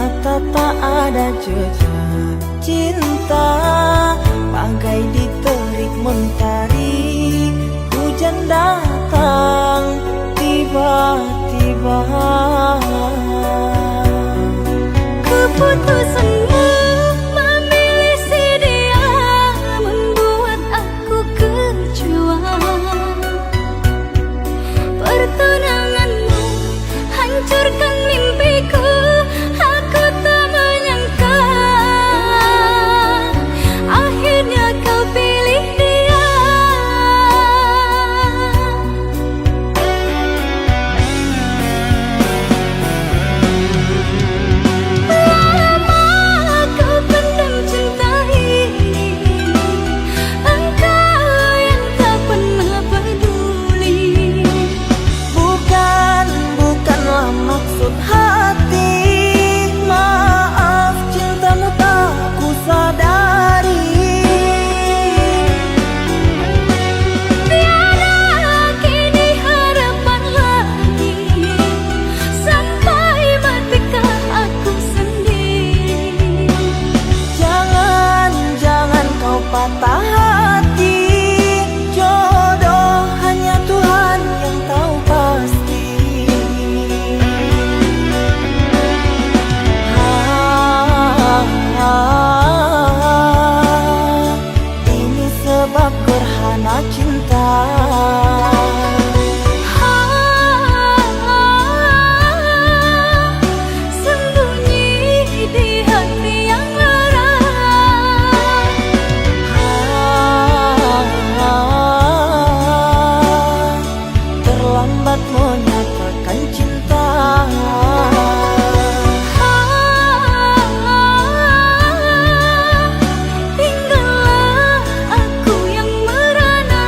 mata tak ada jejak cinta, bagai diterik mentari. Hujan datang tiba-tiba. Keputusanmu memilih si dia membuat aku kecewa. Pertunanganmu hancurkan mimpiku. Aku tak menyangka akhirnya kau pilih dia. Lama kau pendam cinta ini, engkau yang tak pernah peduli. Bukanlah maksud hati. Maaf, cintamu tak ku sadari. Tiada kini harapan lagi, sampai matikah aku sendiri. Jangan kau patah hati. Jodoh hanya Tuhan yang tahu pasti. Ini sebab gerhana cinta. Sembunyi di hati yang lara. Terlambat menyatakan cinta. Tinggallah aku yang merana.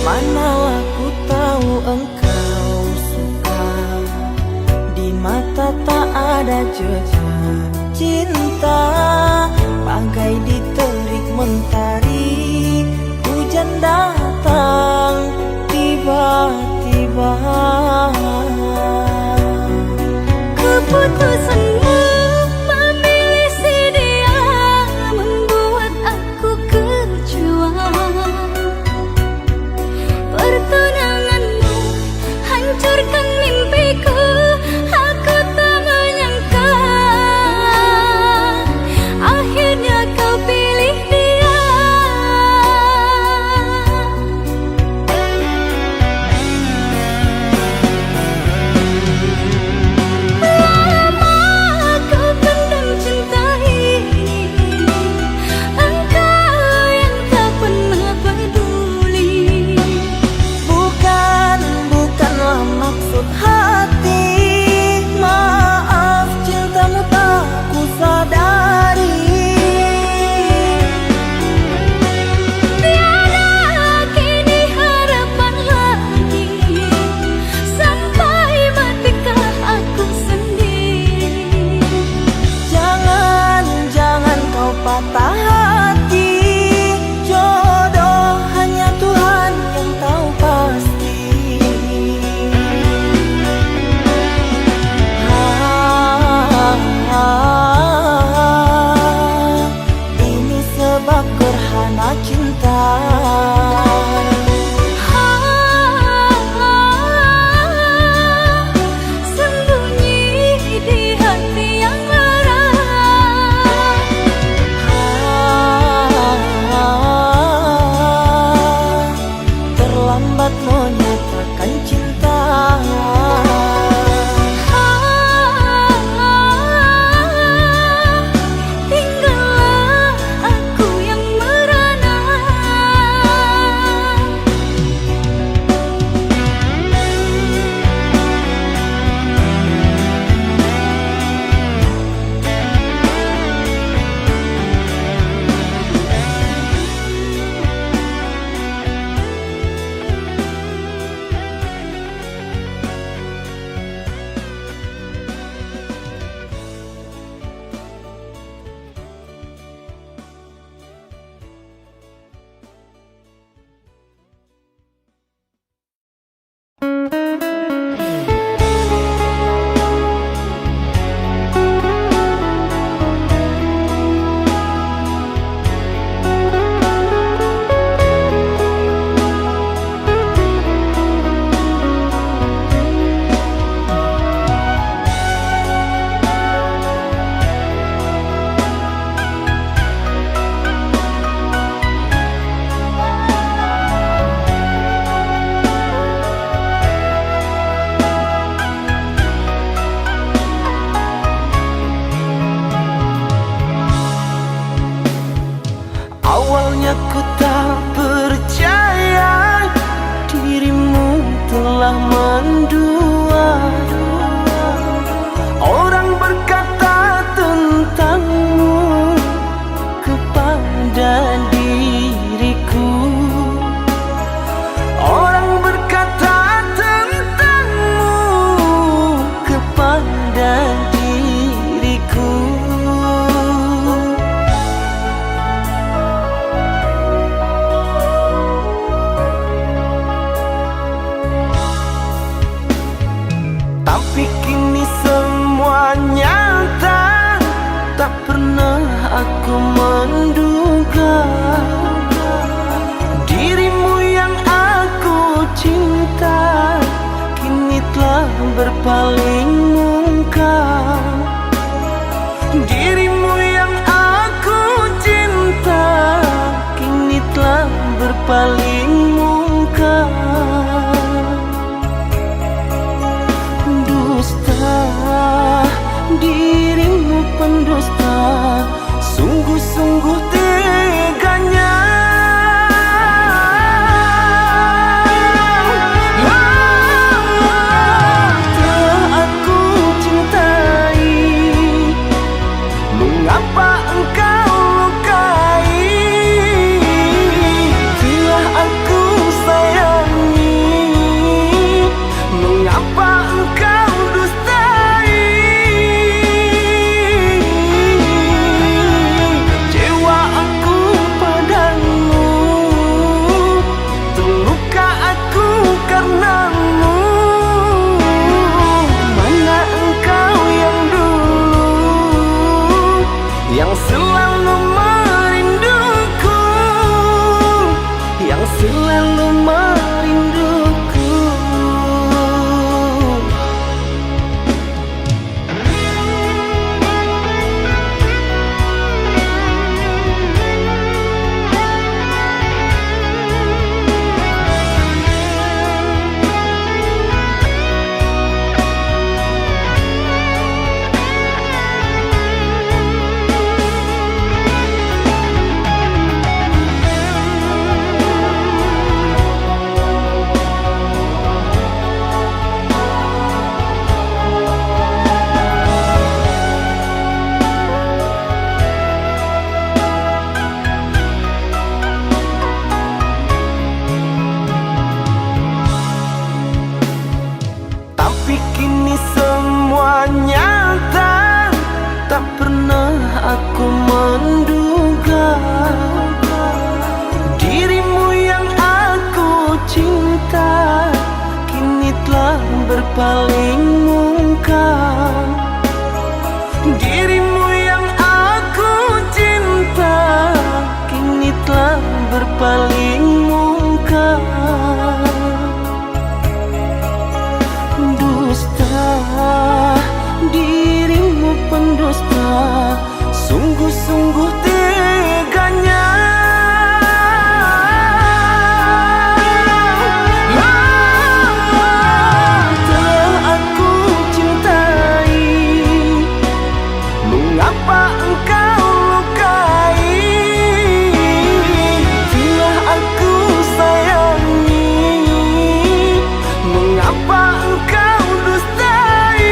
Manalah ku tahu engkau suka. Di mata tak ada jejak cinta, bagai diterik mentari. Hujan datang tiba-tiba. Keputusanmu memilih si dia membuat aku kecewa. Pertunanganmu hancurkan mimpiku. Aku tak menyangka akhirnya kau pilih dia. Lama kau pendam cinta ini, engkau yang tak pernah peduli. Bukanlah maksud hati. Maaf, cintamu tak ku sadari. Tiada kini harapan lagi, sampai matikah aku sendiri. Jangan kau patah hati. Jodoh hanya Tuhan yang tahu pasti. Ini sebab gerhana cinta. Sembunyi di hati yang lara. aku menduga dirimu yang aku cinta kini telah berpaling muka. Dirimu yang aku cinta kini telah berpaling muka. Dusta, dirimu pendusta, sungguh-sungguh teganya. Telah aku cintai, mengapa engkau lukai? Telah aku sayangi, mengapa engkau dustai? Kecewa aku padamu, terluka aku karenamu. Mana engkau yang dulu, yang selalu merinduku, yang selalu merinduku. Tapi kini semua nyata, tak pernah aku menduga dirimu yang aku cinta kini telah berpaling muka. Dirimu yang aku cinta kini telah berpaling muka. Dusta, dirimu pendusta, sungguh-sungguh teganya. Telah aku cintai, mengapa engkau lukai? Telah aku sayangi, mengapa engkau dustai?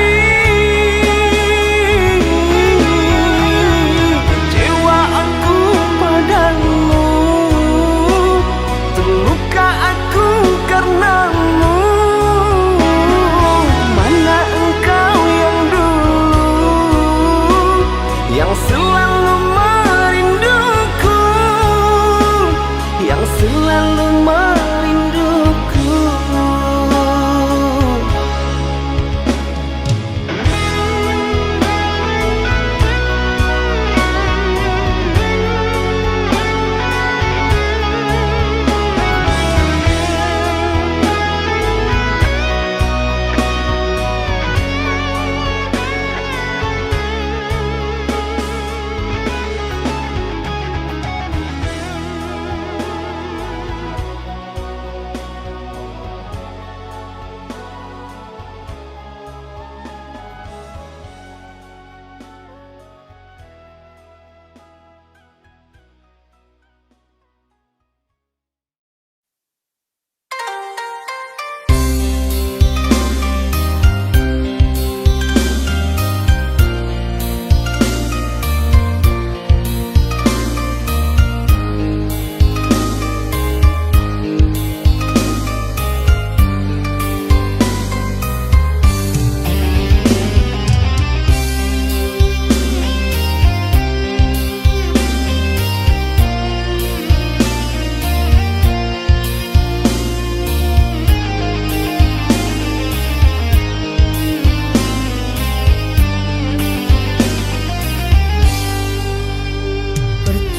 Kecewa aku padamu, terluka aku karenamu. Mana engkau yang dulu, yang selalu merinduku, yang selalu merinduku.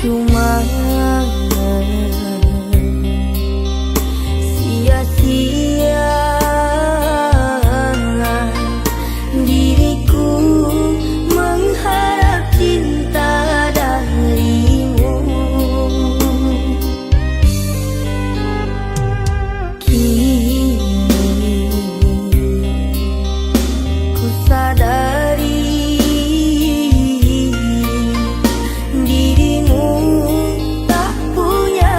Cuma sia-sia diriku mengharap cinta darimu. Kini ku sadari dirimu tak punya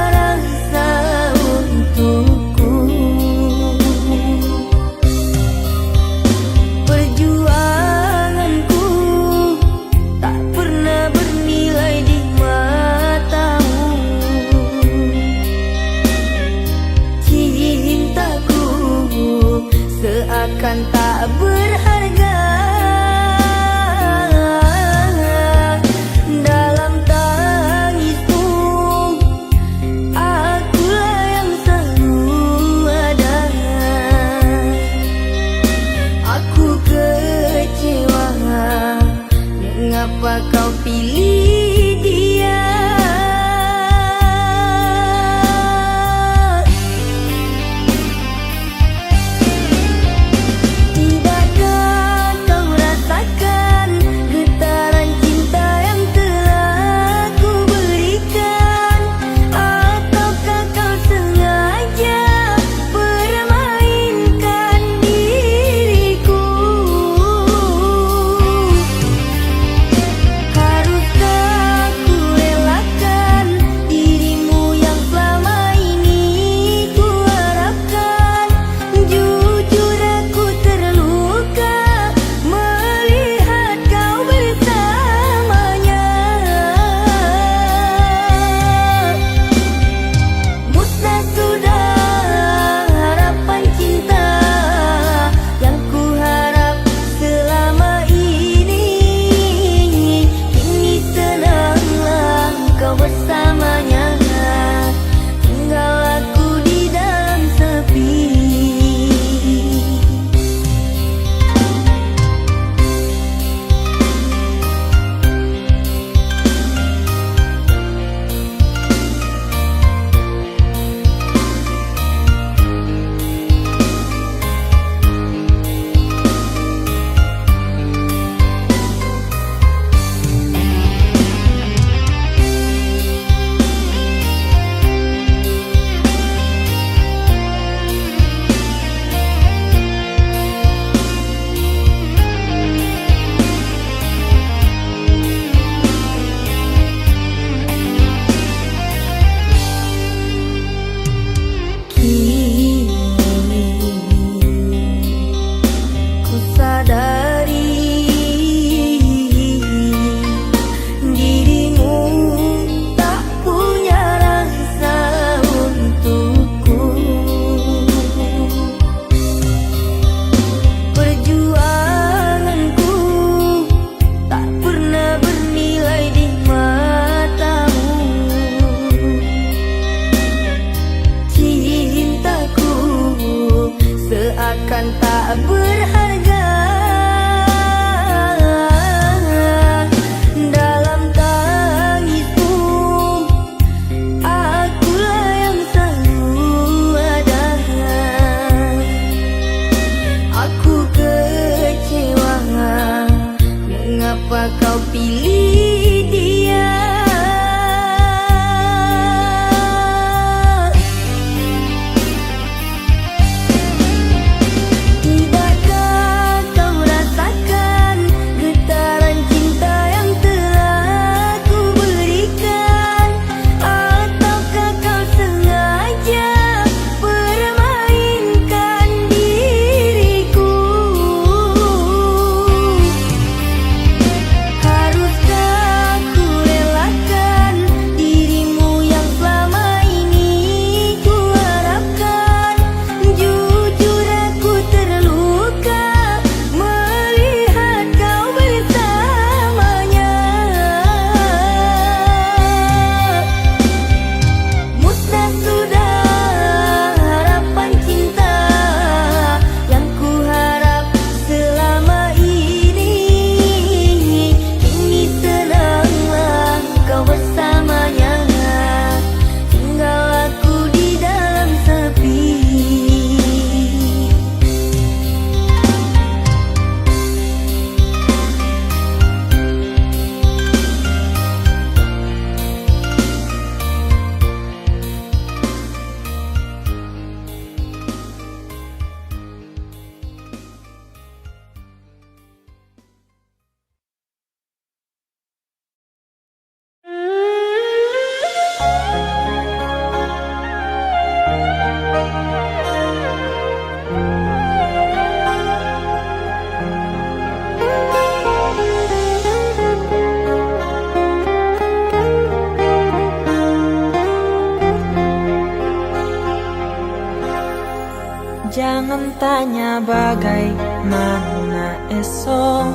Jangan tanya bagaimana esok,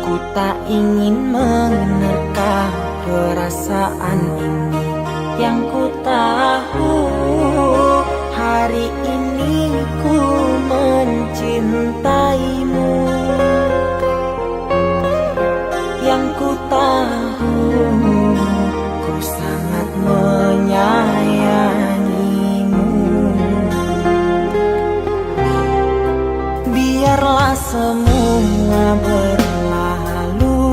ku tak ingin menerka perasaan ini. Yang ku tahu hari ini ku mencintaimu. Yang ku tahu ku sangat menyayangimu. Biarlah semua berlalu,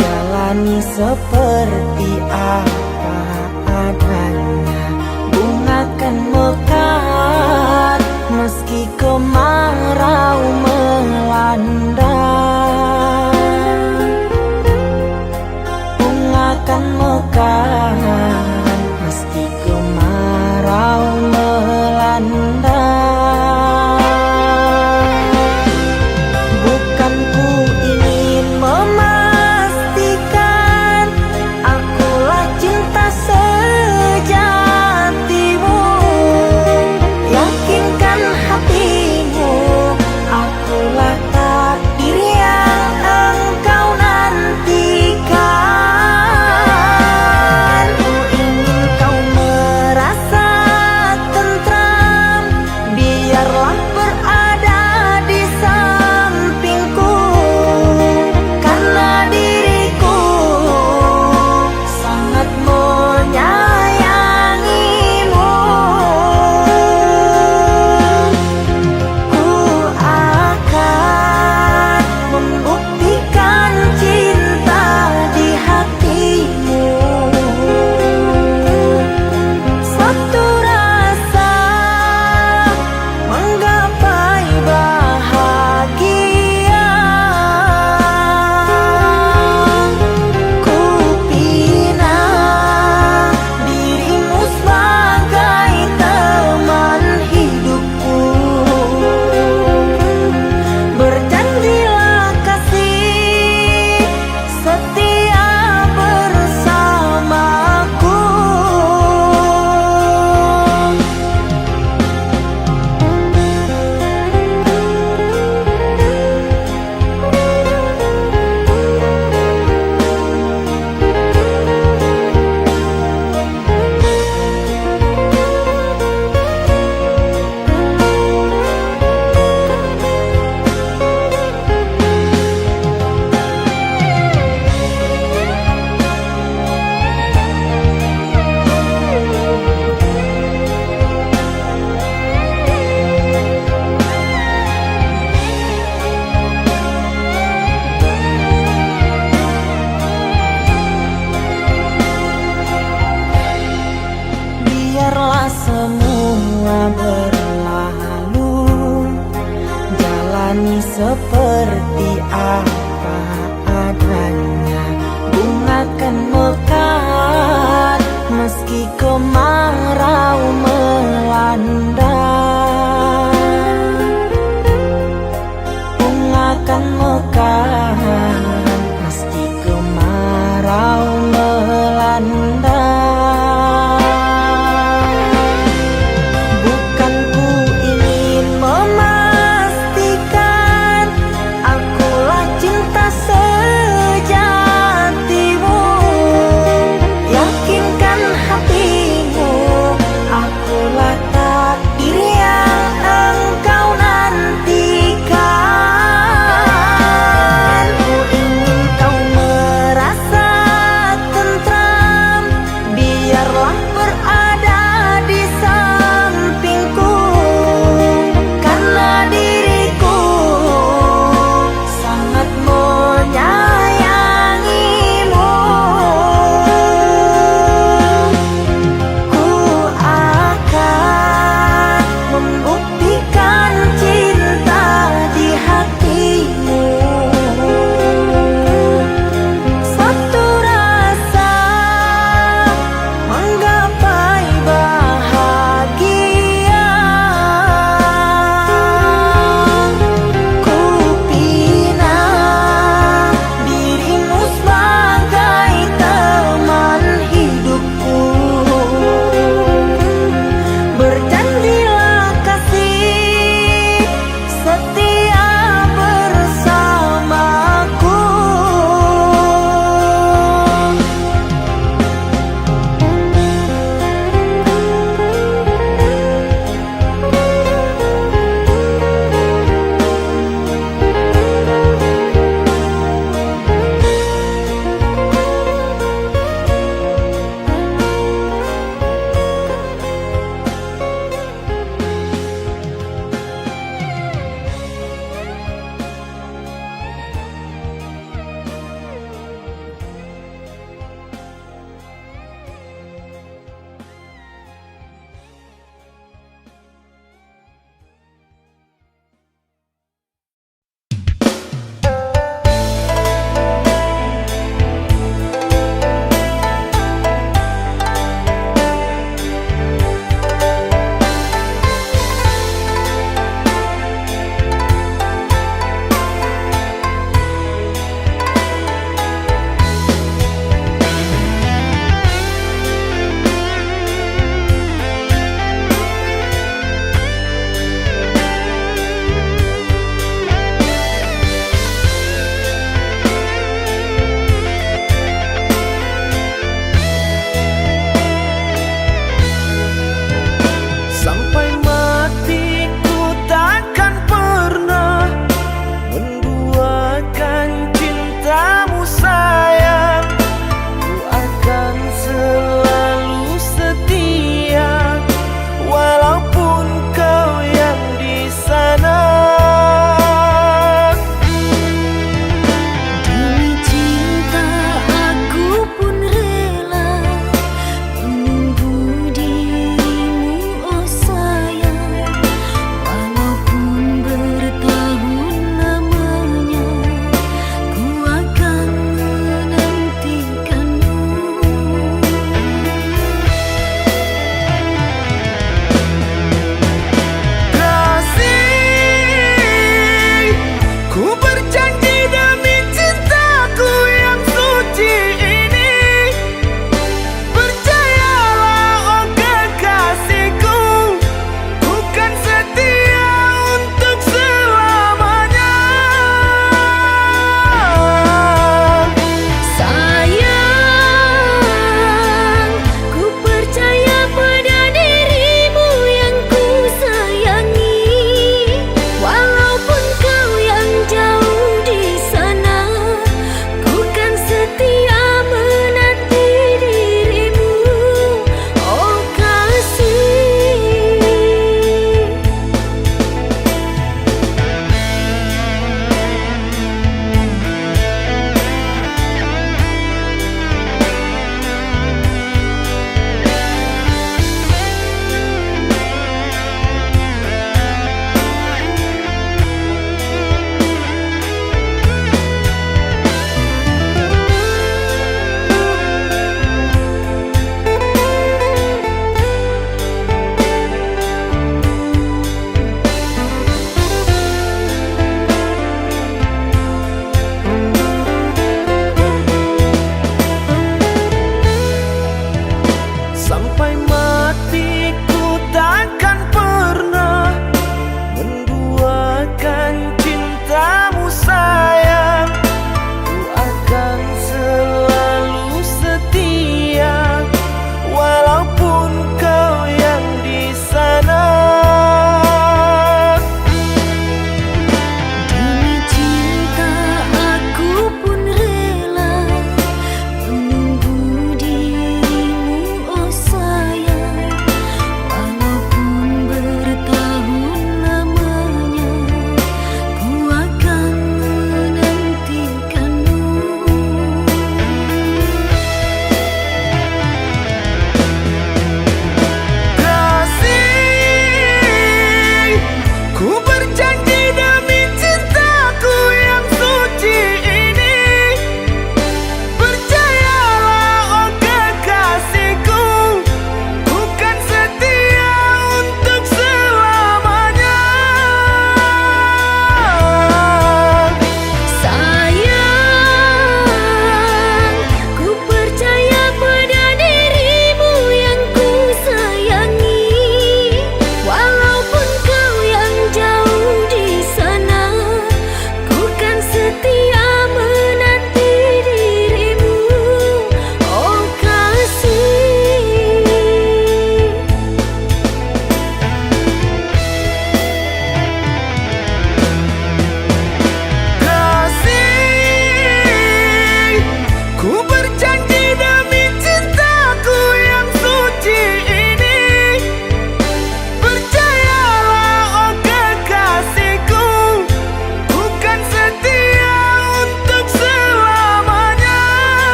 jalani seperti apa adanya. Bunga kan mekar meski kemarau melanda. Bunga kan mekar meski kemarau melanda. Bukan ku ingin memastikan akulah cinta sejatimu. Yakinkan hatimu, akulah takdir yang engkau nantikan. Ku ingin kau merasa tenang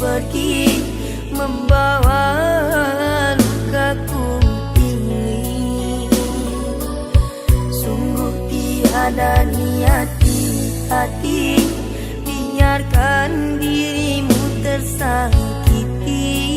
pergi membawa lukaku ini. Sungguh tiada niat di hati, biarkan dirimu tersakiti.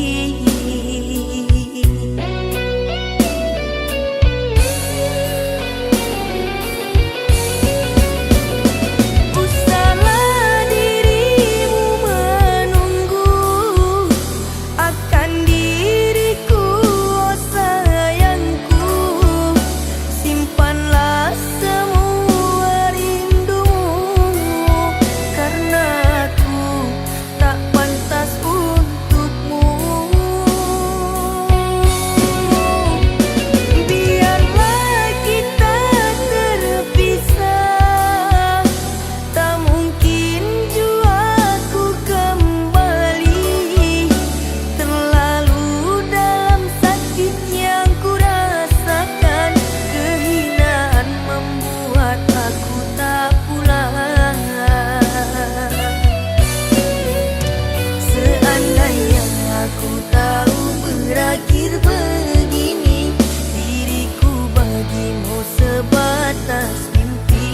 Berakhir begini, diriku bagimu sebatas mimpi.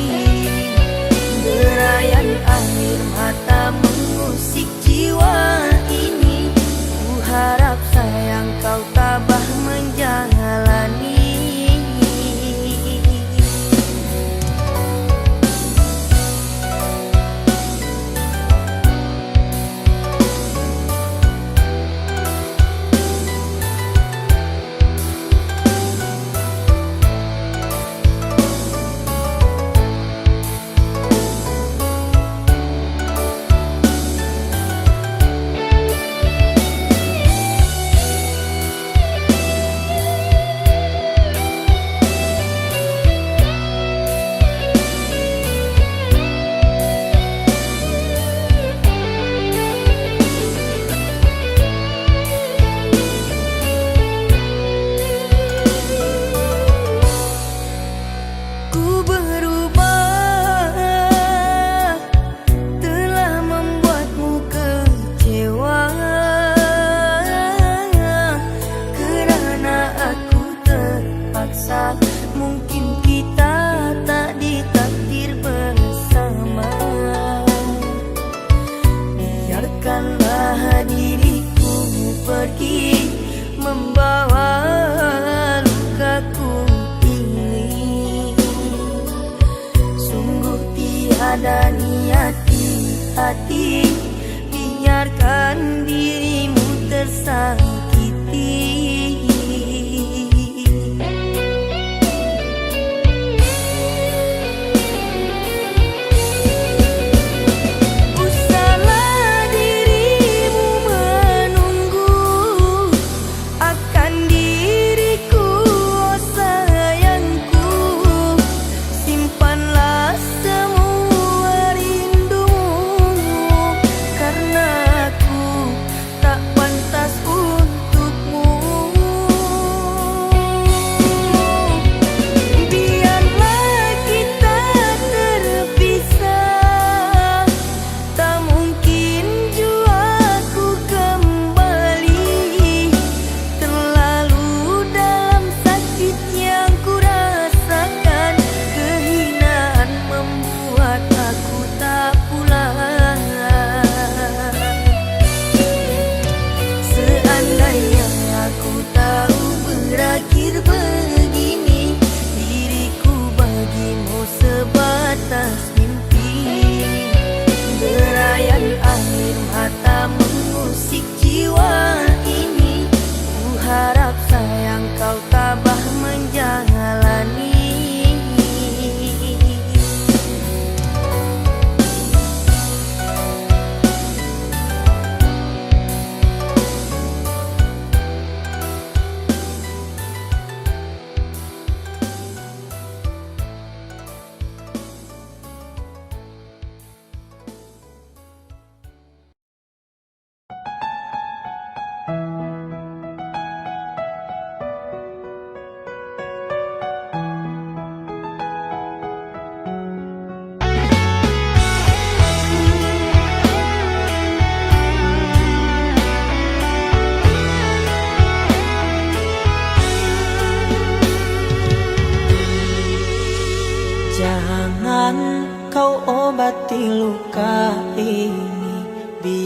Derayan air mata mengusik jiwa ini. Ku harap sayang kau tabah menjalani. Mungkin kita tak ditakdir bersama. Biarkanlah diriku pergi membawa lukaku ini. Sungguh tiada niat di hati, biarkan dirimu tersakiti. Tak pantas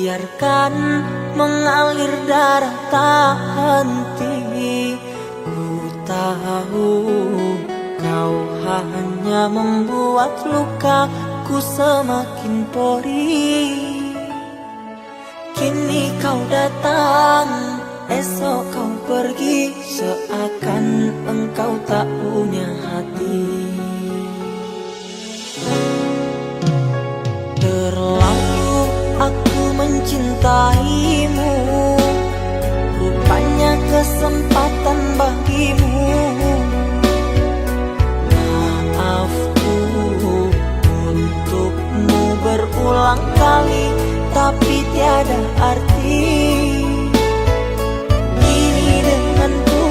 biarkan mengalir darah tak henti. Ku tahu kau hanya membuat lukaku semakin perih. Kini kau datang, esok kau pergi, seakan engkau tak punya hati. Terlalu aku mencintaimu, rupanya kesempatan bagimu. Maafku untukmu berulang kali, tapi tiada arti. Kini denganku,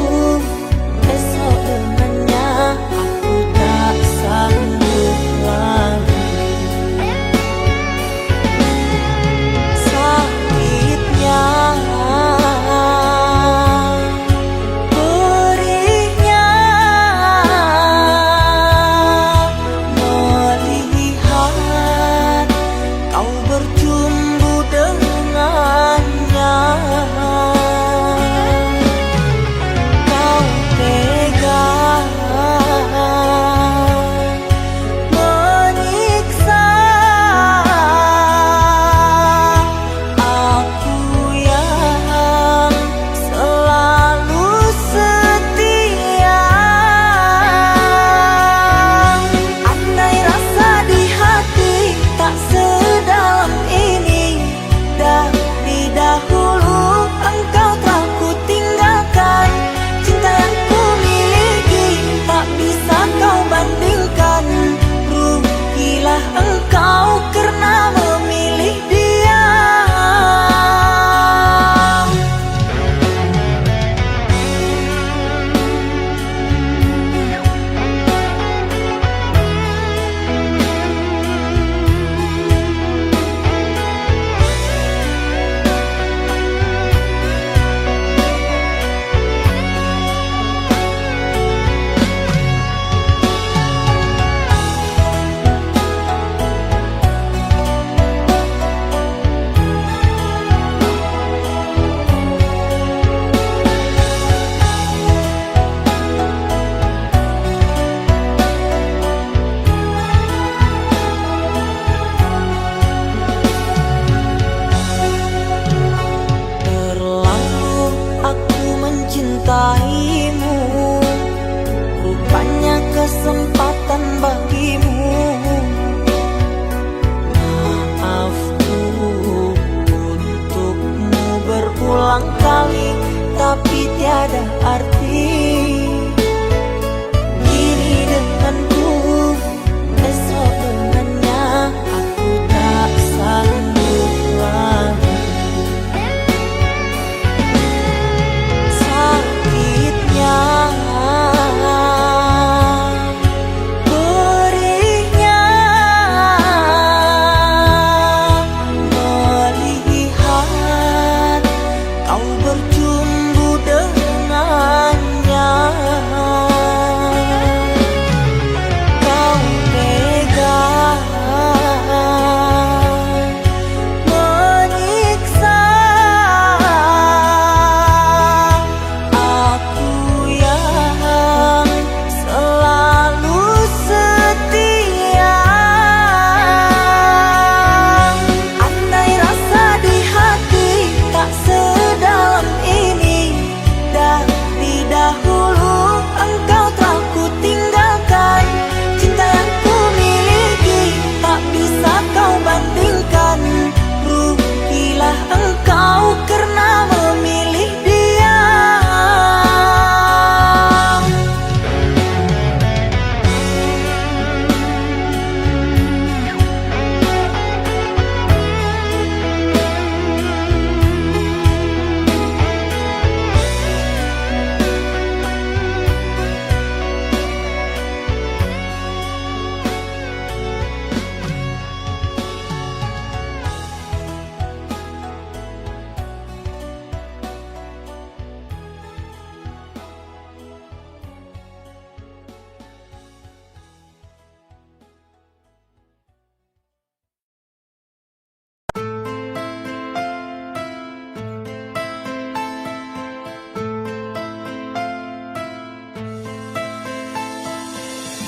esok dengannya, aku tak sanggup lagi. Sakitnya, perihnya, melihat kau berjumbu dengannya. Kau tega menyiksa aku yang selalu setia. Andai rasa di hati tak sedalam ini, dari dahulu engkau telah ku tinggalkan. Cinta yang ku miliki tak bisa kau bandingkan. Rugilah engkau karena memilih dia. Terlalu aku mencintaimu, rupanya kesempatan bagimu. Maafku untukmu berulang kali, tapi tiada arti. Kini denganku, esok dengannya, aku tak sanggup lagi. Sakitnya, perihnya, melihat kau berjumbu dengannya.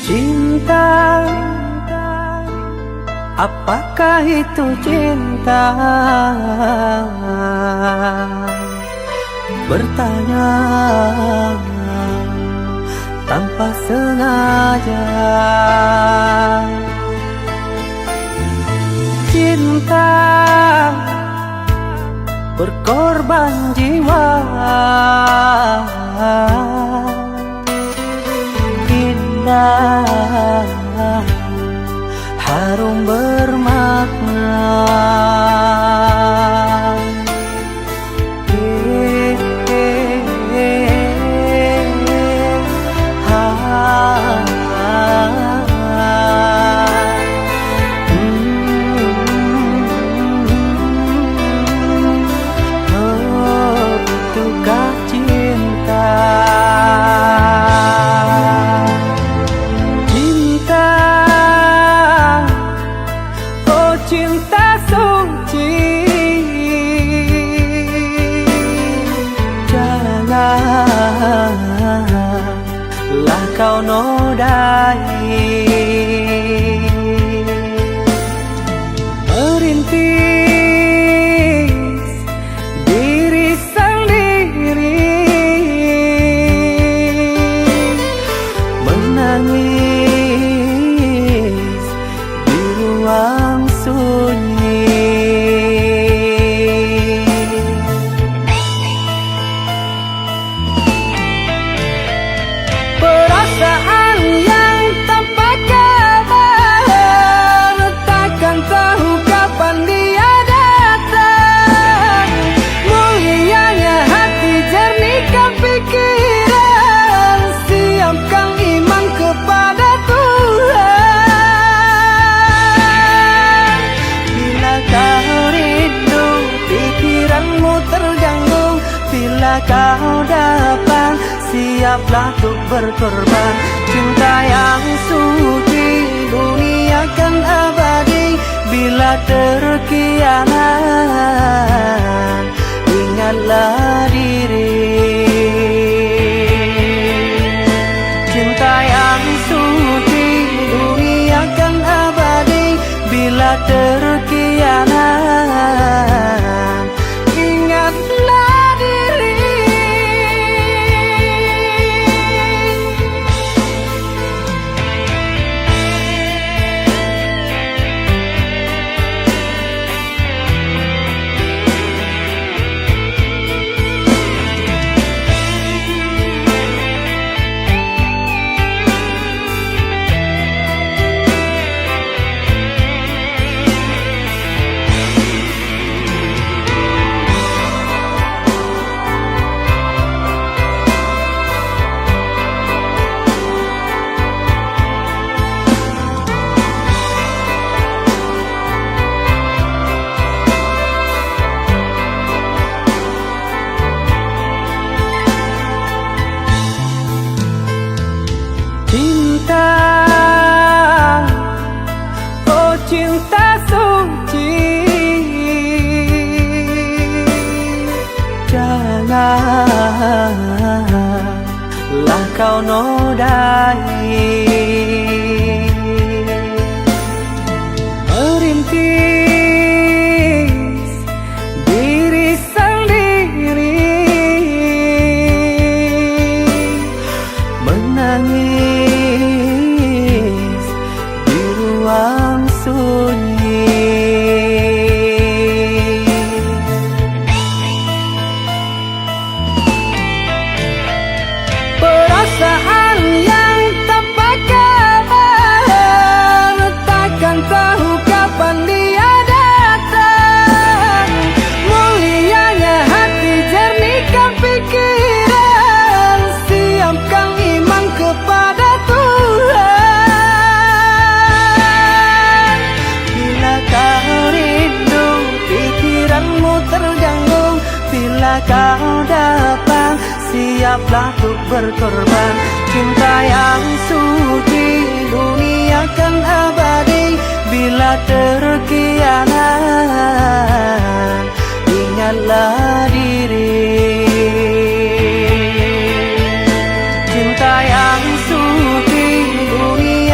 Cinta, apakah itu cinta? Bertanya tanpa sengaja. Cinta berkorban jiwa, indah, harum bermakna. Itukah cinta? Cinta, oh cinta suci, janganlah kau nodai. Merintis diri sendiri, menangis di ruang sunyi. Perasaan yang tanpa kabar, takkan tahu kapan dia datang. Mulianya hati, jernihkan pikiran, siapkan iman kepada Tuhan. Bila kau rindu, pikiranmu terganggu, bila kau datang, siaplah untuk berkorban. Cinta yang suci, dunia kan abadi. Bila terkianat, ingatlah diri. Cinta yang suci, dunia kan abadi. Bila terkianat, ingatlah diri. Cinta, oh cinta suci, janganlah kau nodai. Merintis diri sendiri, menangis di ruang sunyi. Perasaan yang tanpa kabar, takkan tahu kapan dia datang. Mulianya hati, jernihkan pikiran, siapkan iman kepada Tuhan. Bila kau rindu, pikiranmu terganggu, bila kau datang, siaplah untuk berkorban. Cinta yang suci, dunia kan abadi. Bila terkianat, ingatlah diri. Cinta yang suci, dunia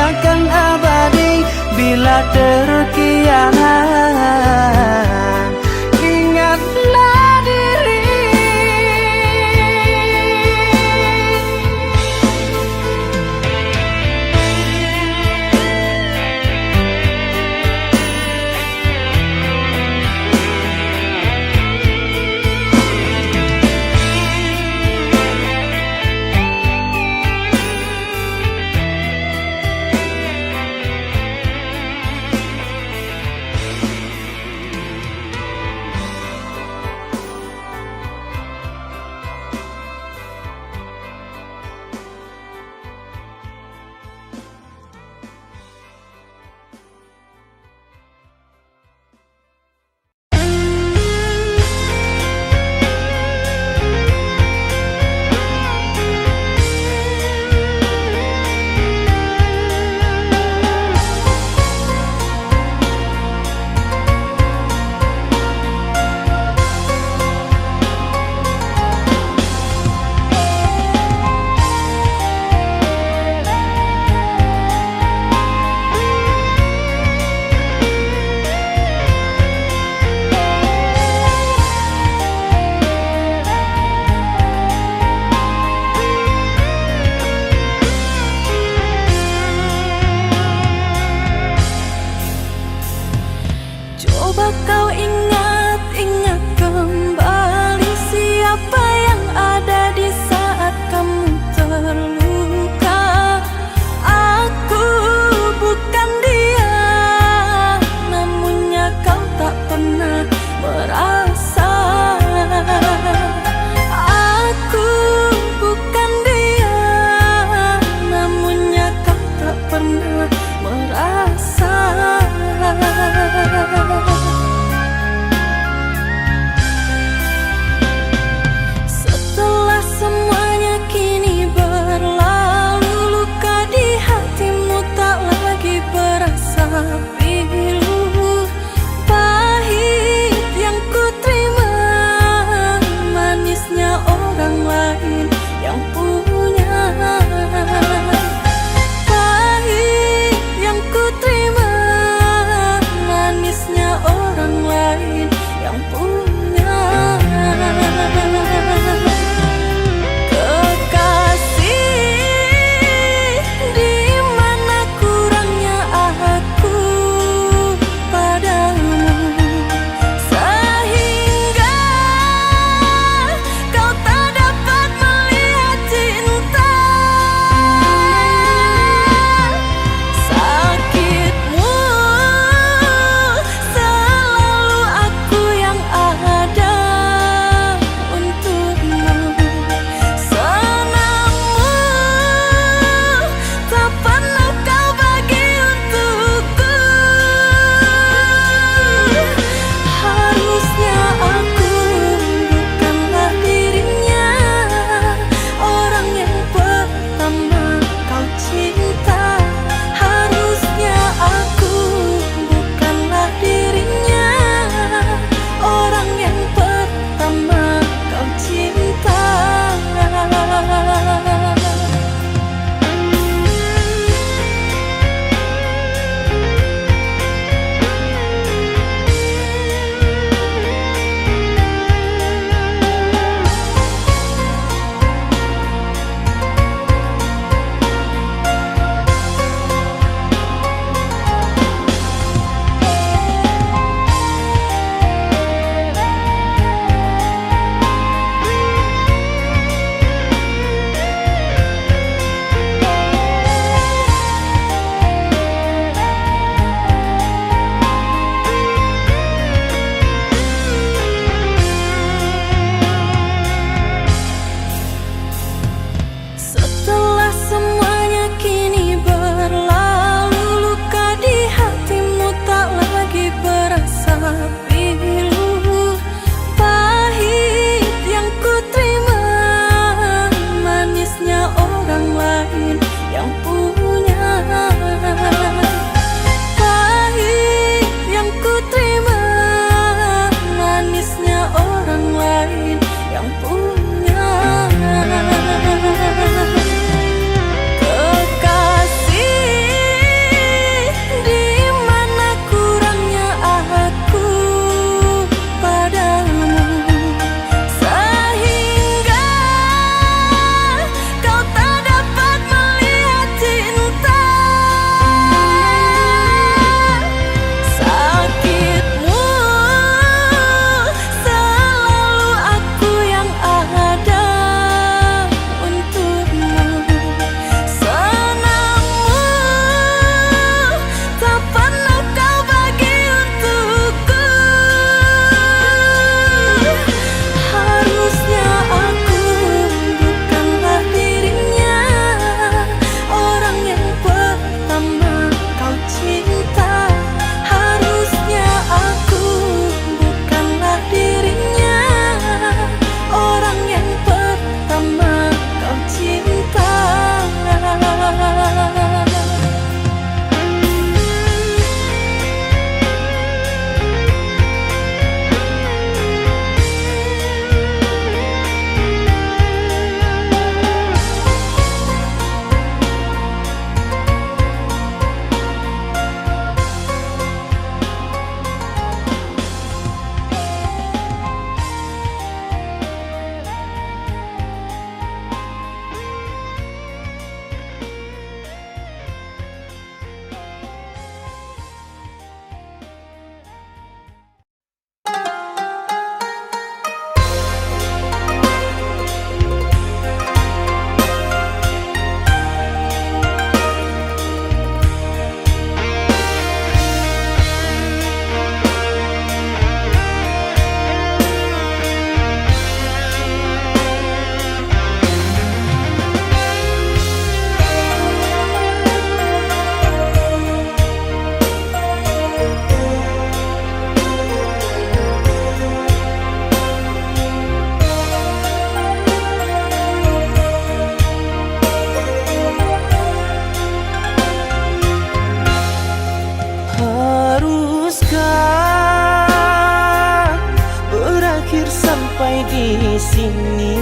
di sini.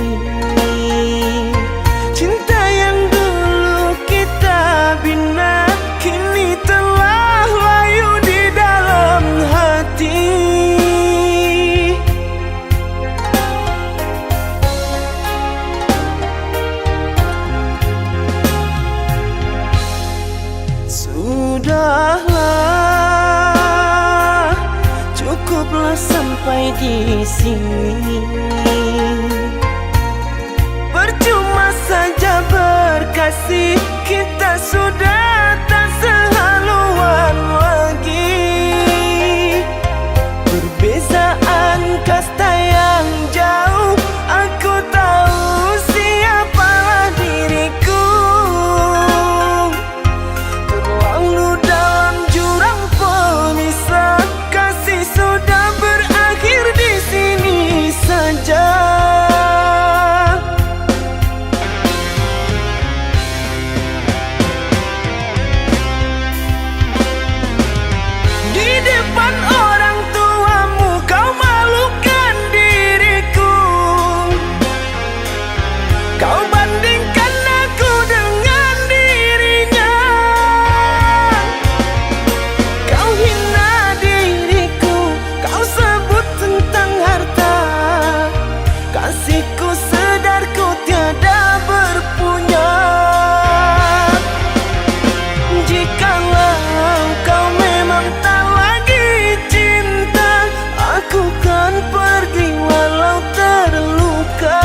Cinta yang dulu kita bina kini telah layu di dalam hati. Sudahlah, cukuplah sampai di sini. Percuma saja berkasih, kita sudah tak sehaluan lagi. Perbezaan kasta yang jauh, aku tahu siapalah diriku. Terlalu dalam jurang pemisah, kasih sudah berakhir di sini saja. Di depan orang tuamu kau malukan diriku. Kau bandingkan aku dengan dirinya. Kau hina diriku, kau sebut tentang harta. Kasihku sedar ku tiada berpunya. Jikalau kau memang tak lagi cinta, aku kan pergi walau terluka.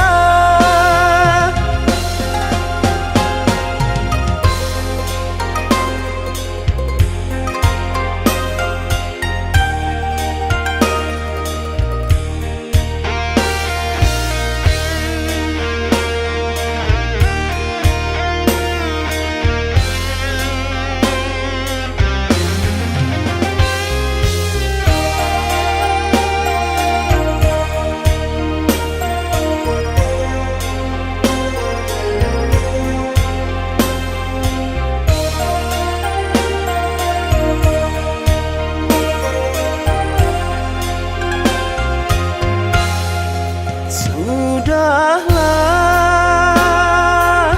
Sudahlah,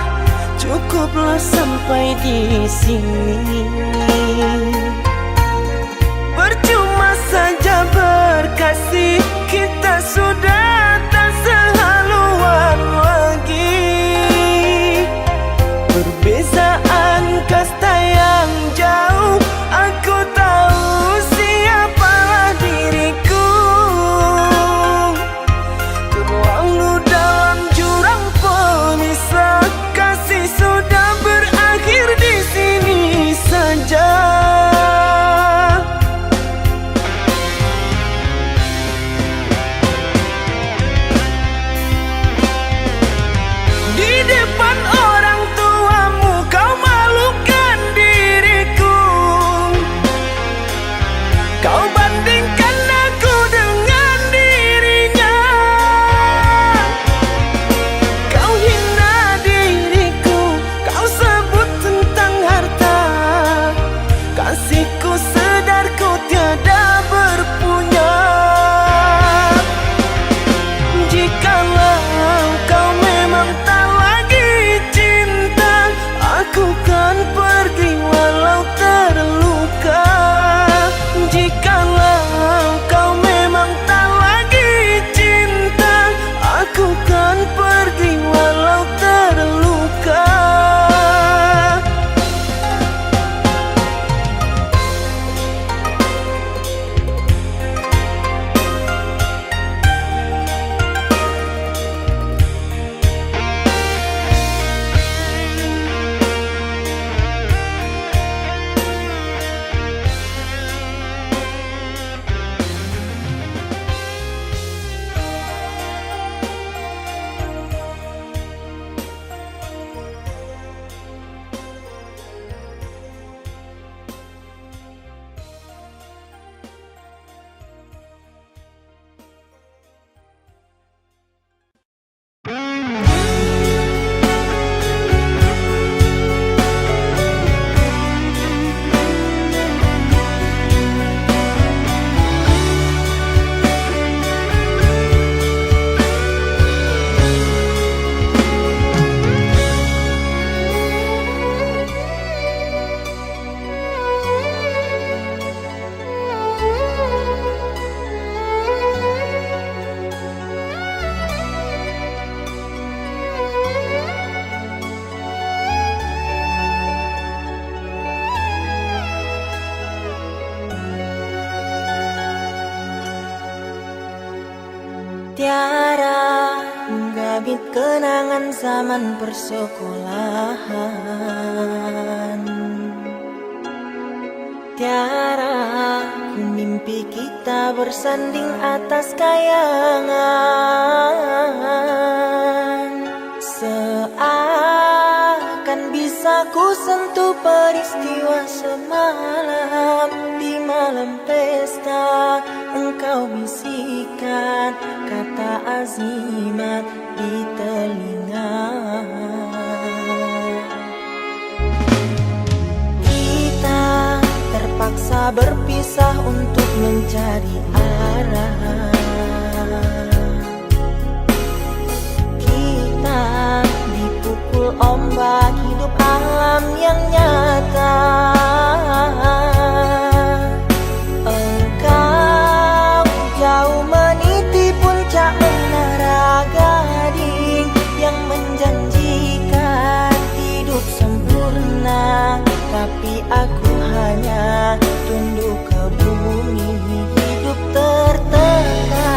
cukuplah sampai di sini. Percuma saja berkasih, kita sudah tak sehaluan lagi. Perbezaan kasta yang jauh, aku tahu siapalah diriku. Terlalu dalam jurang pemisah, kasih sudah berakhir di sini saja. Tiara menggabit kenangan zaman persekolahan. Tiara ku mimpi kita bersanding atas kayangan. Seakan bisa ku sentuh peristiwa semalam. Di malam pesta engkau bisikan kata azimat di telinga. Kita terpaksa berpisah untuk mencari arah. Kita dipukul ombak hidup alam yang nyata. Engkau jauh meniti puncak menara gading yang menjanjikan hidup sempurna, tapi aku hanya tunduk ke bumi, hidup tertekan.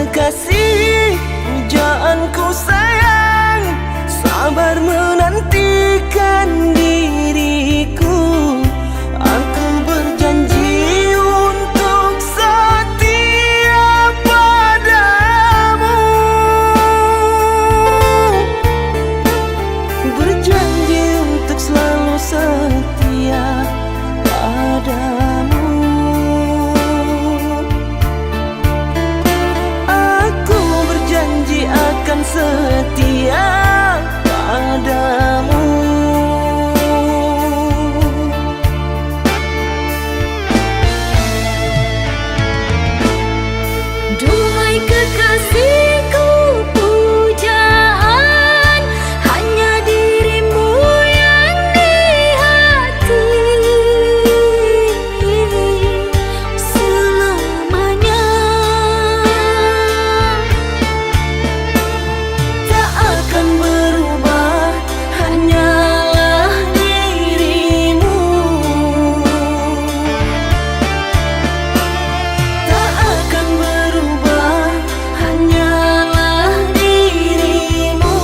kekasih, pujaanku sayang, sabar menantikan diriku. Aku berjanji untuk setia padamu, berjanji untuk selalu setia padamu. Aku berjanji akan setia padamu. Duhai kekasihku, pujaan hanya dirimu yang di hati selamanya. Tak akan berubah, hanyalah dirimu. Tak akan berubah, hanyalah dirimu.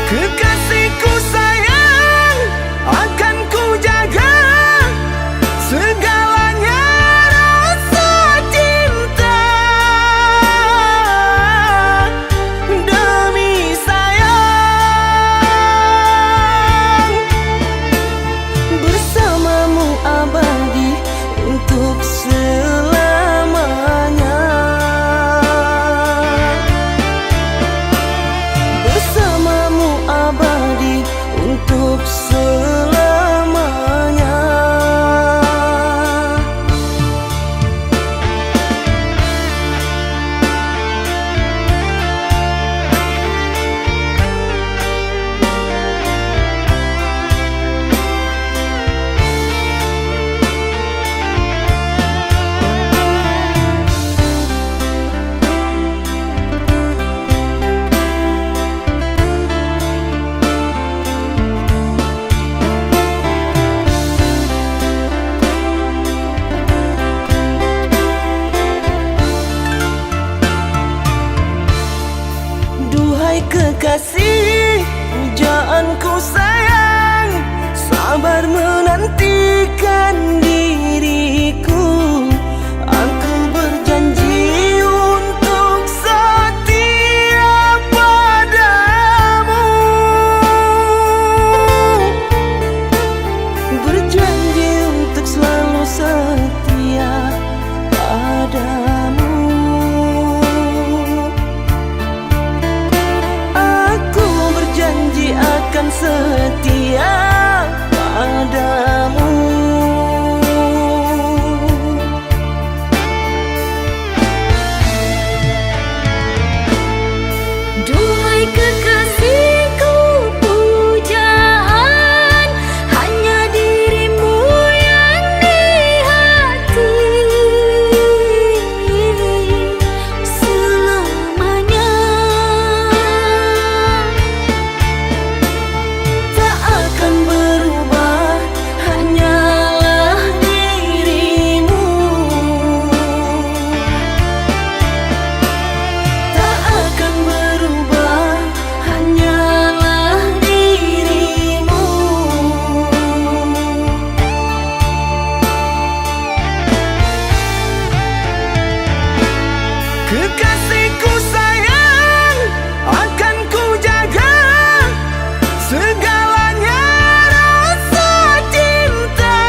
Kekasihku sayang, akan ku jaga segalanya rasa cinta. Demi sayang, bersamamu abadi untuk selamanya. Bersamamu abadi untuk selamanya. Duhai kekasih, pujaanku sayang, sabar menantikan diriku. Aku berjanji untuk setia padamu, berjanji untuk selalu setia padamu. Aku berjanji akan setia padamu. Duhai kekasihku, pujaan hanya dirimu yang di hati selamanya. Tak akan berubah, hanyalah dirimu. Tak akan berubah, hanyalah dirimu. Kekasihku sayang, akan ku jaga segalanya rasa cinta.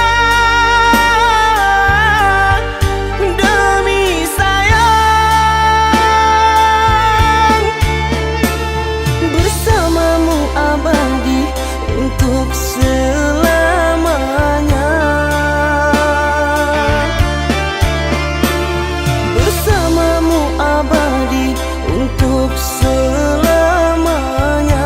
Demi sayang, bersamamu abadi untuk selamanya. Bersamamu abadi untuk selamanya.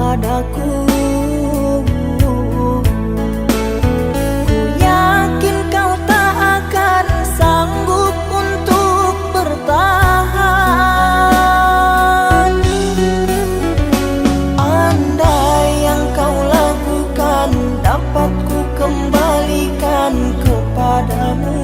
kepadaku. Ku yakin kau tak akan sanggup untuk bertahan. Andai yang kau lakukan dapat ku kembalikan kepadamu.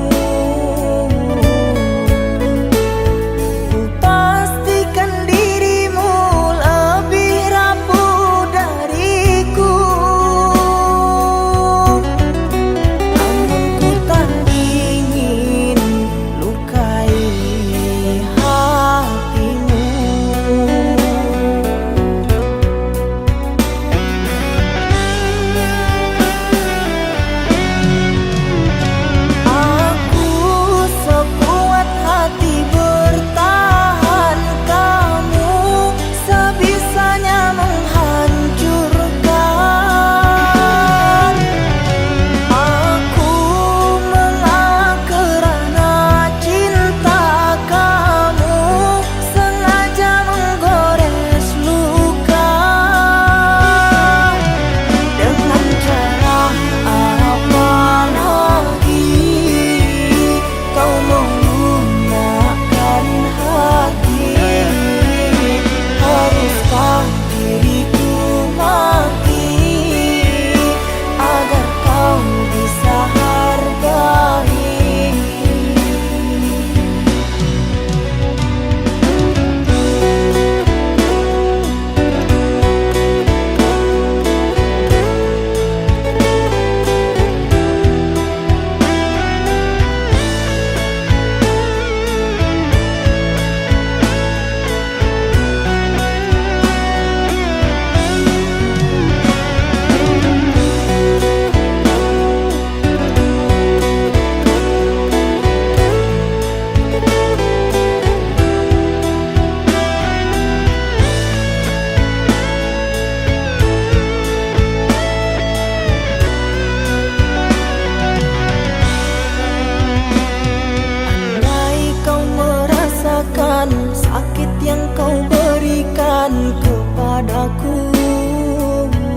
Sakit yang kau berikan kepadaku,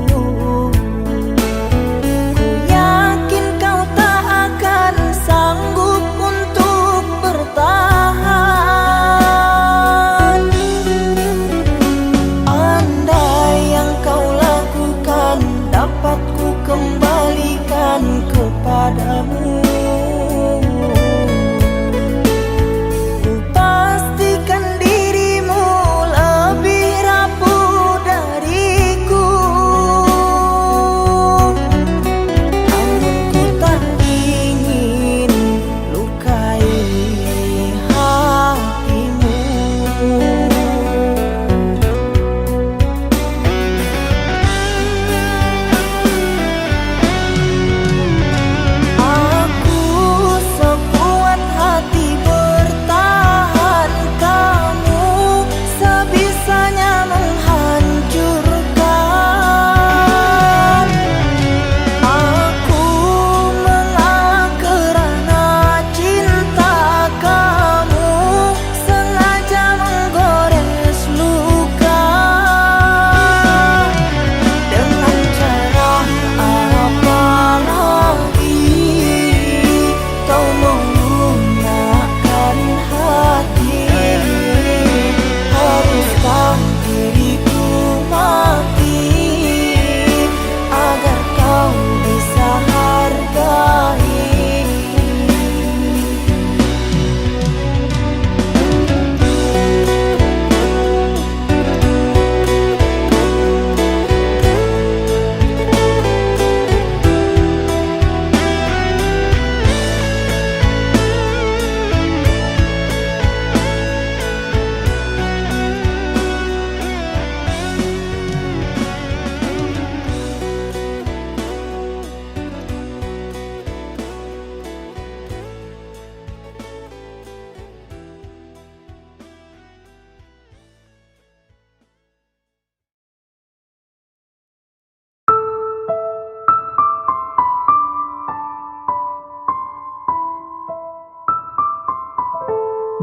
ku yakin kau tak akan sanggup untuk bertahan. Andai yang kau lakukan dapat ku kembalikan kepadamu.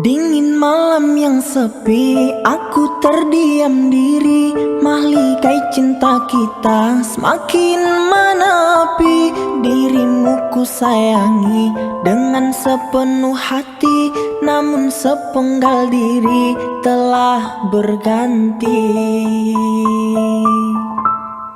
Dingin malam yang sepi, aku terdiam diri. ligai cinta kita semakin menepi. Dirimu ku sayangi dengan sepenuh hati, namun sepenggal diri telah berganti.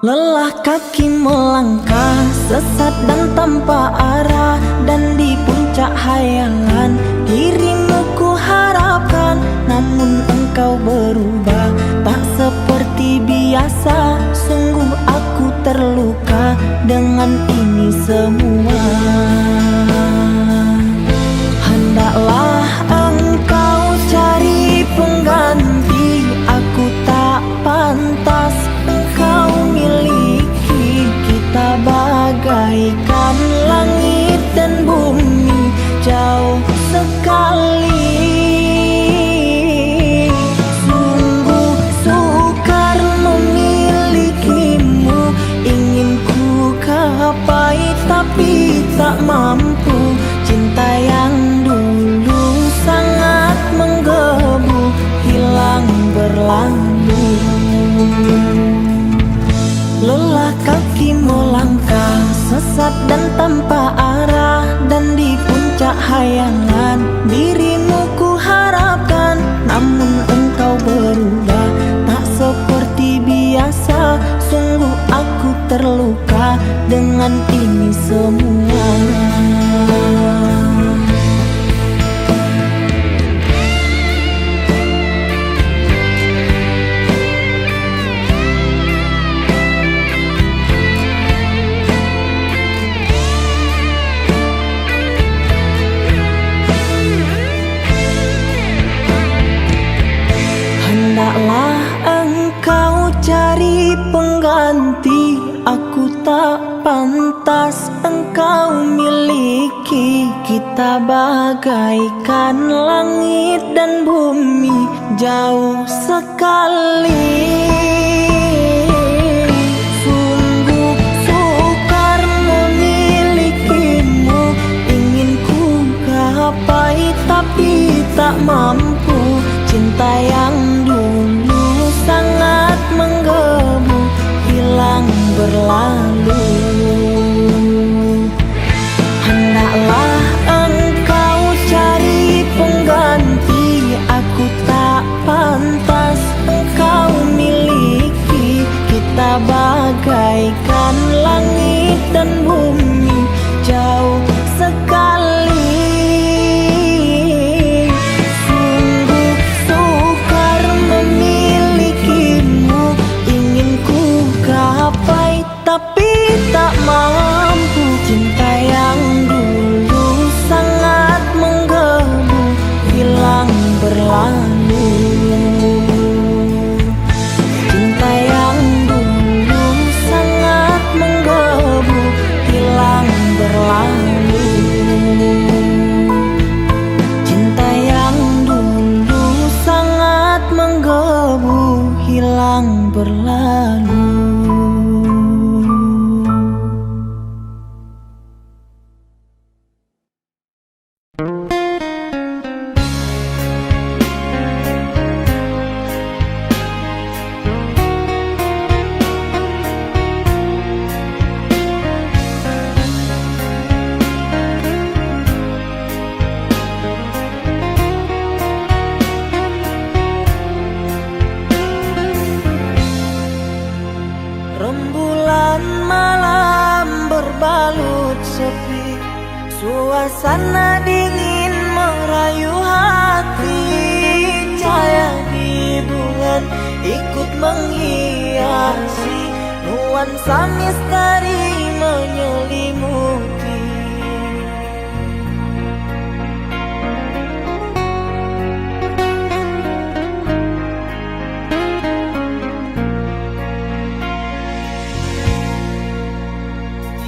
Lelah kaki melangkah sesat dan tanpa arah, dan di puncak hayangan dirimu ku harapkan. Namun engkau berubah tak seperti biasa, sungguh aku terluka dengan ini semua. Hendaklah engkau cari pengganti, aku tak pantas engkau miliki. Kita bagaikan langit dan bumi, jauh sekali. Sungguh sukar memilikimu, ingin ku gapai tapi tak mampu. Cinta yang dulu sangat menggebu, hilang berlalu. Lelah kaki melangkah sesat dan tanpa arah, dan di puncak hayangan dirimu ku harapkan. Namun engkau berubah tak seperti biasa, sungguh aku terluka dengan ini semua. Hendaklah engkau cari pengganti, aku tak pantas engkau miliki. Kita bagaikan langit dan bumi, jauh sekali. Sungguh sukar memilikimu, ingin ku gapai tapi tak mampu. Cinta yang dulu sangat menggebu, hilang berlalu. Hendaklah engkau cari pengganti, aku tak pantas engkau miliki. Kita bagaikan langit dan bumi, jauh sekali. Tapi tak mampu. Cinta yang dulu sangat menggebu, hilang berlalu. Cinta yang dulu sangat menggebu, hilang berlalu. Cinta yang dulu sangat menggebu, hilang berlalu. Rembulan malam berbalut sepi, suasana dingin merayu hati. Cahaya di bulan ikut menghiasi, nuansa misteri menyelimuti.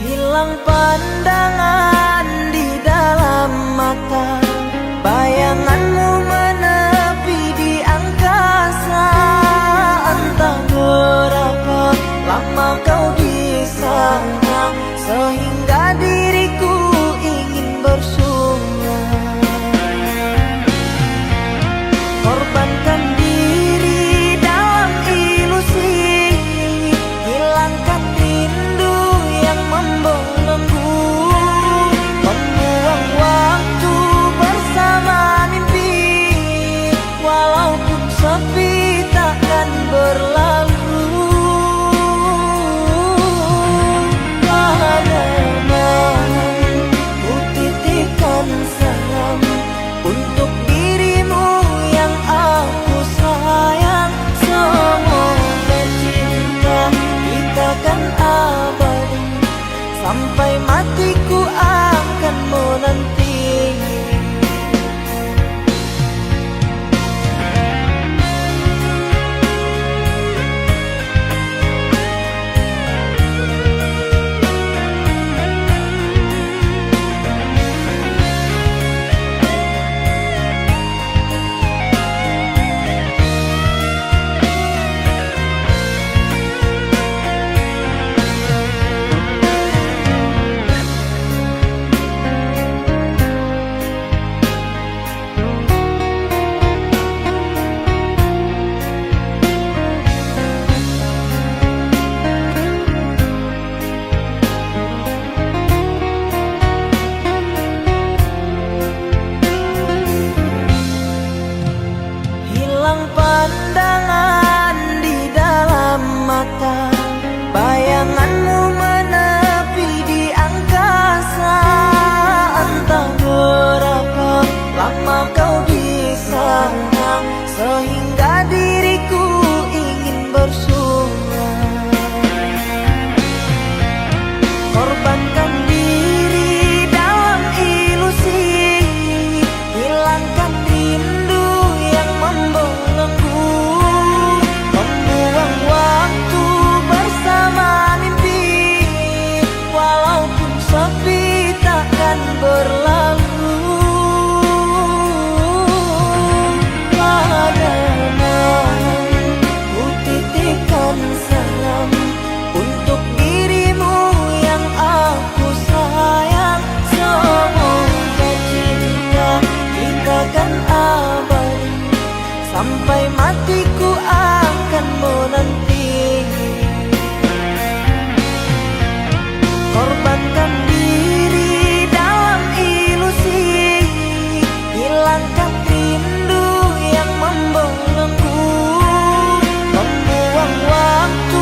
Hilang pandangan di dalam mata, bayanganmu menepi di angkasa. Entah berapa lama kau di sana, sehingga diriku ingin bersunyi. Korbankan diri dalam ilusi sampai matiku akan menanti. Pandangan di dalam mata, bayanganmu menepi di angkasa. Entah berapa lama kau di sana, sehingga diriku ingin bersuara. Korbankan diri dalam ilusi, hilangkan rindu yang membelenggu, membuang waktu bersama mimpi, walaupun sepi takkan berlalu. Padahal ku titipkan salam untuk dirimu yang aku sayang. Semoga cinta kita kan abadi, sampai matiku akan menanti. Korbankan diri dalam ilusi, hilangkan rindu yang membelenggu, membuang waktu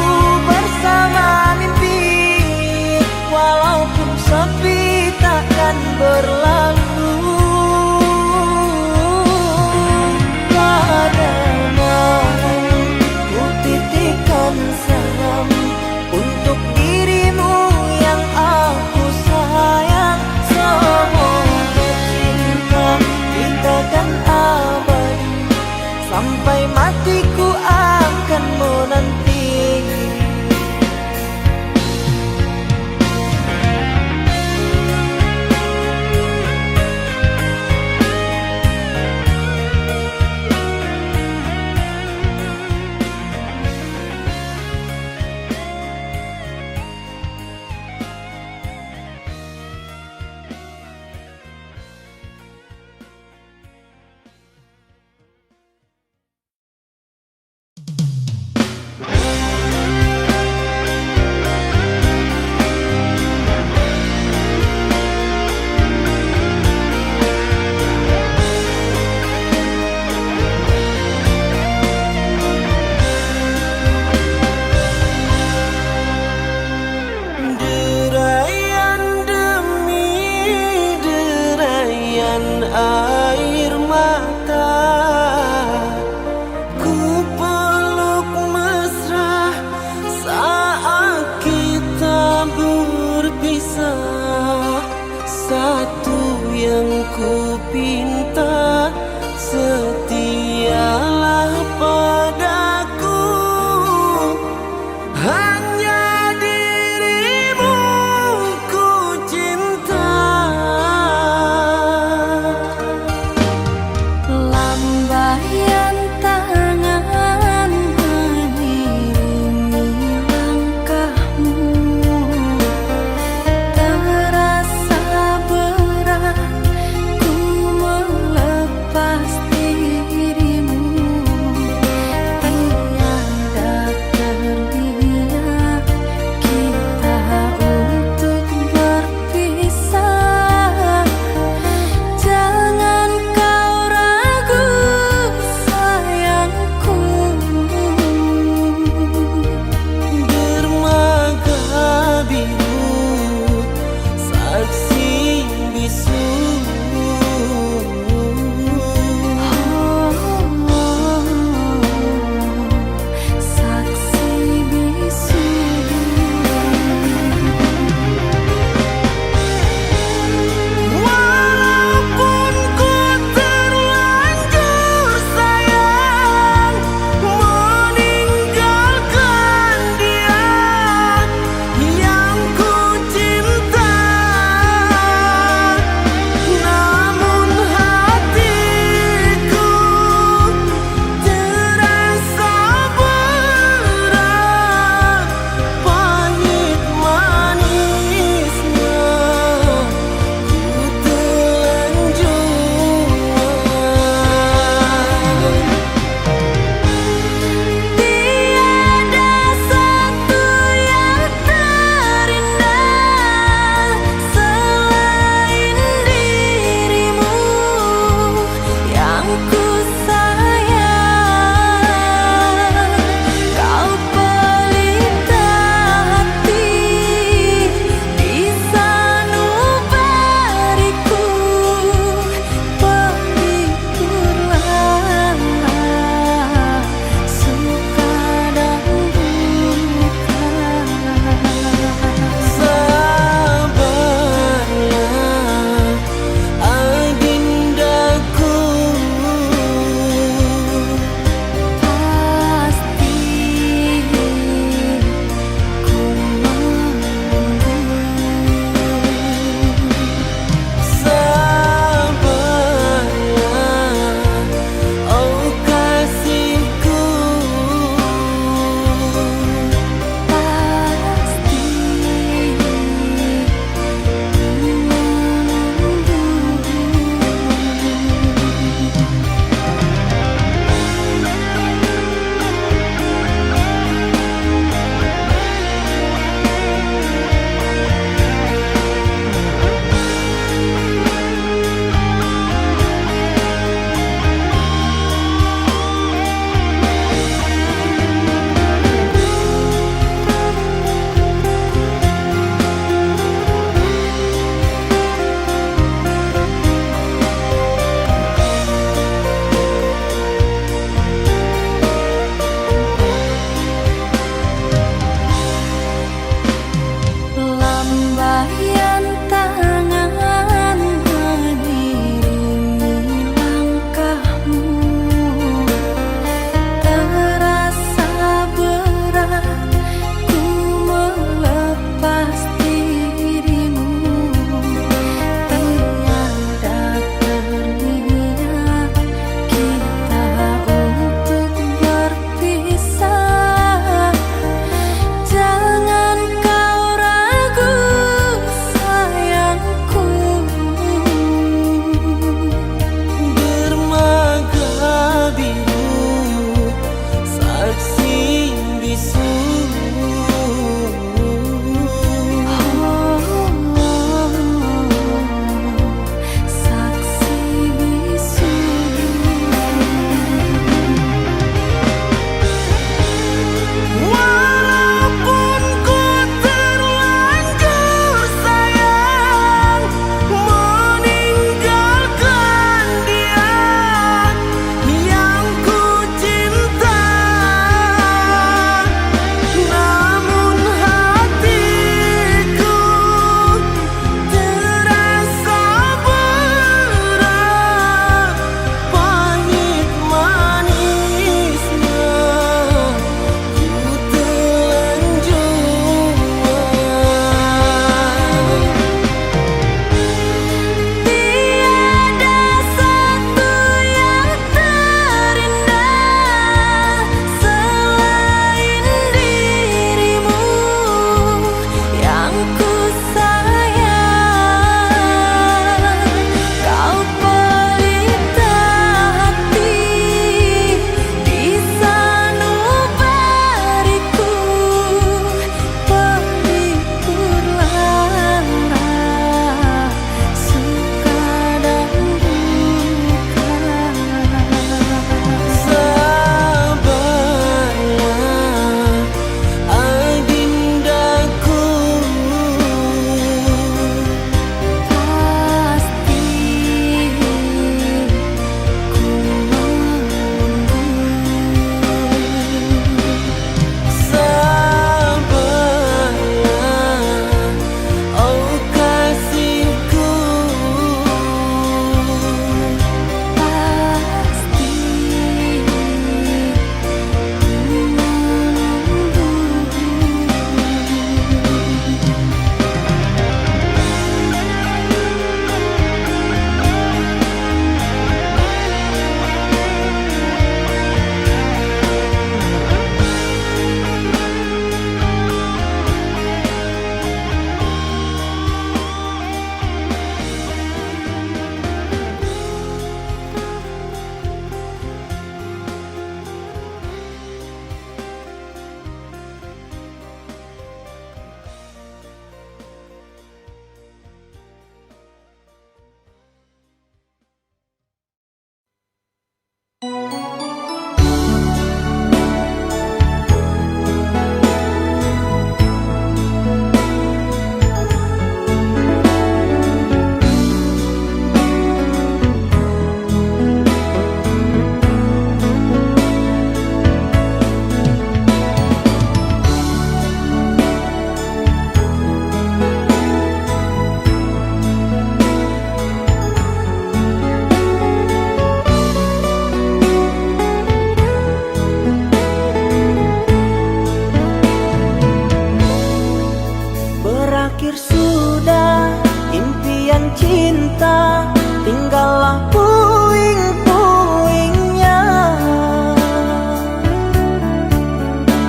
cinta, tinggallah puing-puingnya.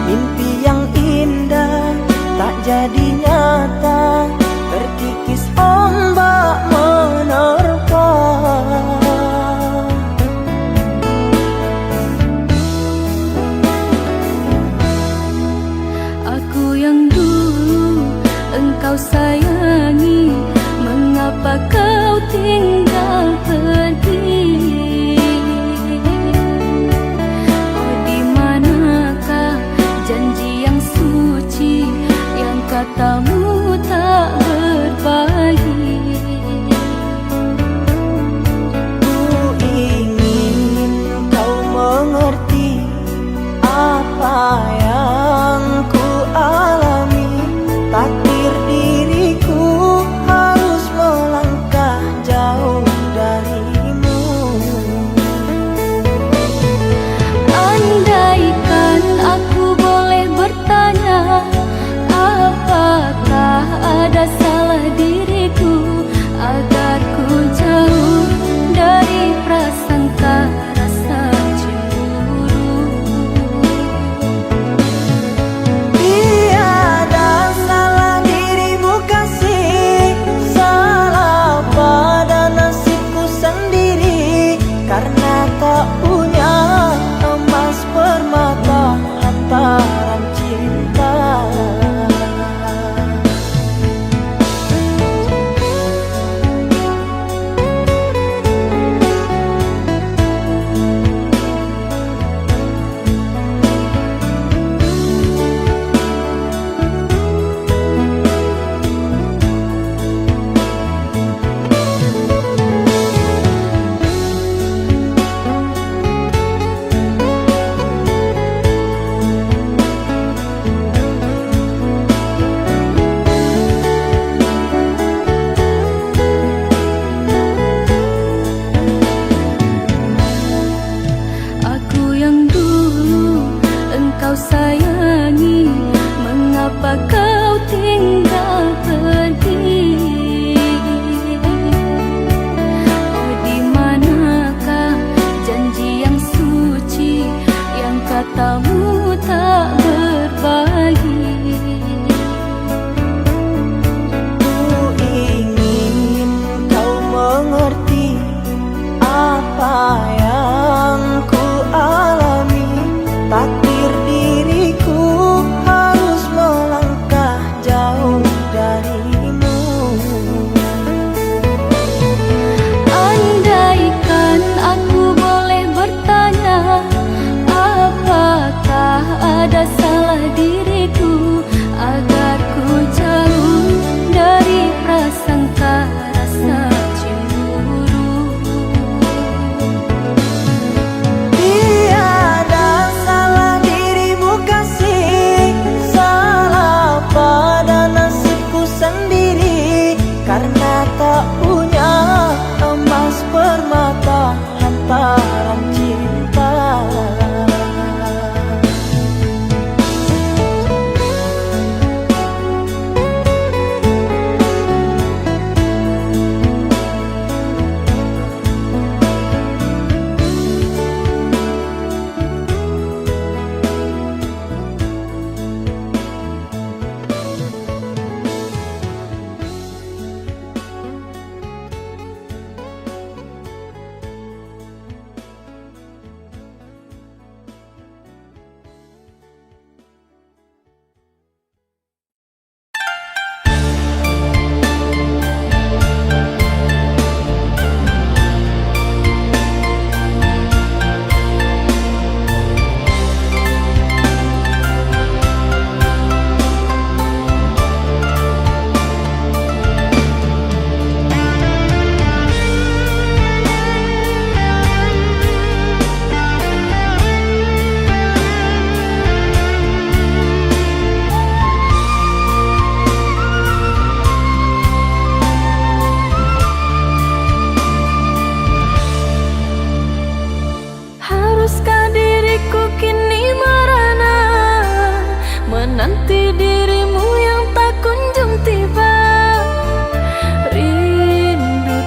Mimpi yang indah tak jadi nyata, terkikis ombak menerpa. Aku yang dulu engkau sayangi, mengapa kau tinggal pergi? Oh, di manakah janji yang suci yang katamu tak berbagi? Ku ingin kau mengerti apa yang ku alami. Takdir diriku harus melangkah jauh darimu. Andaikan aku boleh bertanya, apakah ada salah diriku agar ku jauh dari prasangka rasa cemburu? Tiada salah dirimu kasih, salah pada nasibku sendiri, karena tak punya emas permata lantaran cinta. Aku yang dulu engkau sayangi, mengapa kau tinggal pergi? Oh, di manakah janji yang suci yang katamu tak berbagi? Ku ingin kau mengerti apa yang ku alami. Takdir diriku harus melangkah jauh darimu. Andaikan aku boleh bertanya, apakah ada salah diriku agar ku jauh dari prasangka rasa cemburu? Tiada salah dirimu kasih, salah pada nasibku sendiri, karena tak punya emas permata lantaran cinta. menanti dirimu yang tak kunjung tiba. Rindu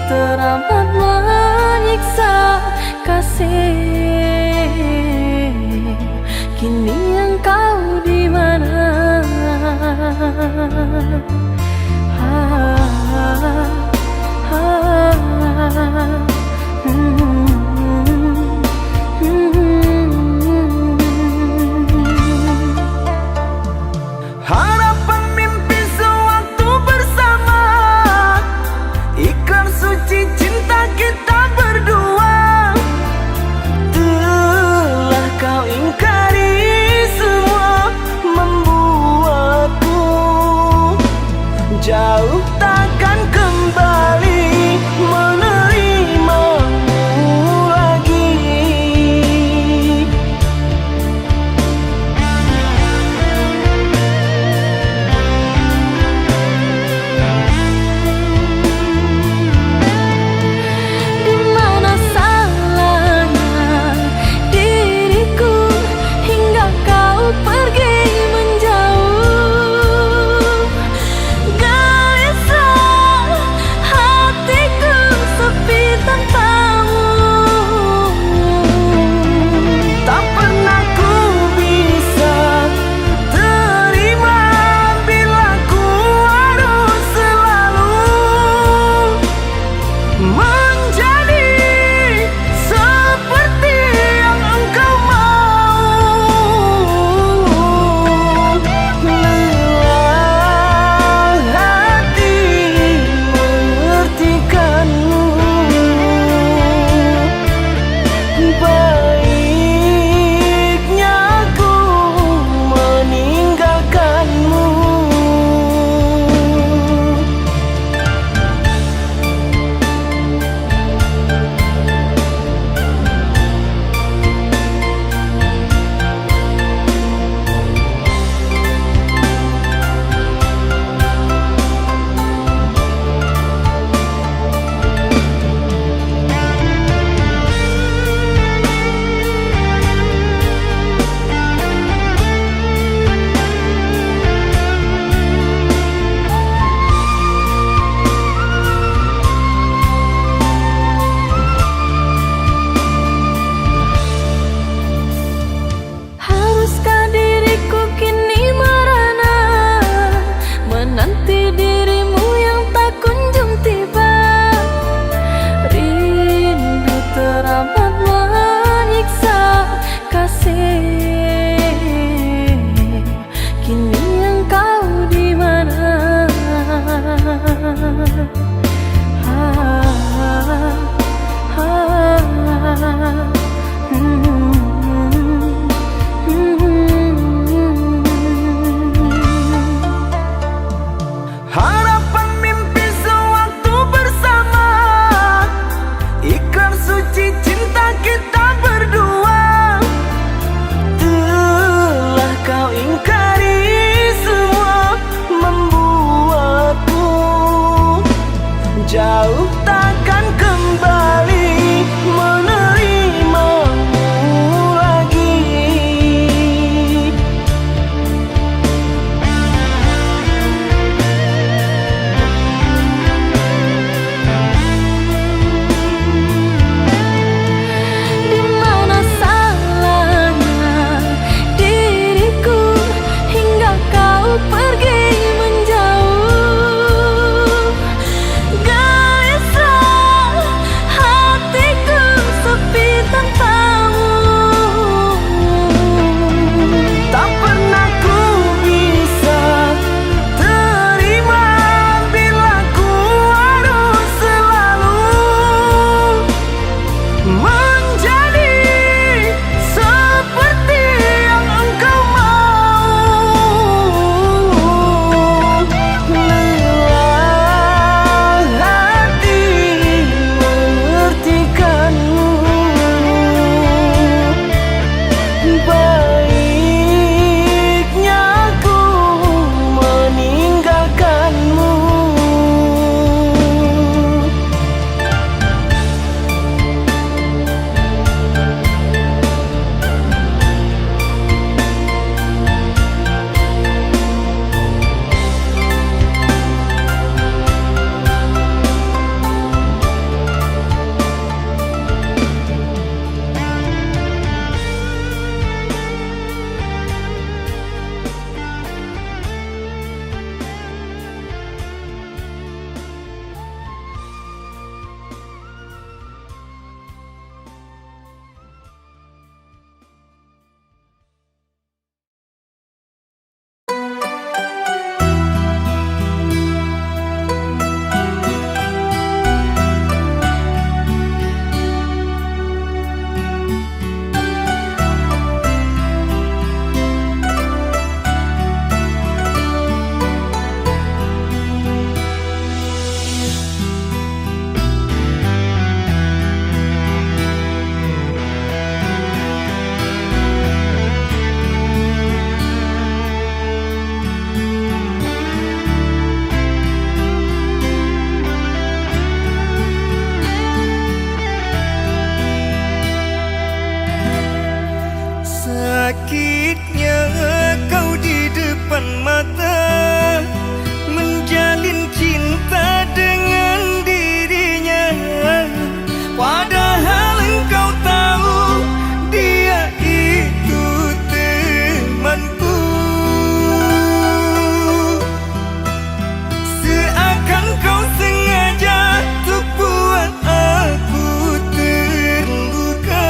mata menjalin cinta dengan dirinya, padahal engkau tahu dia itu temanku. Seakan kau sengaja untuk buat aku terluka.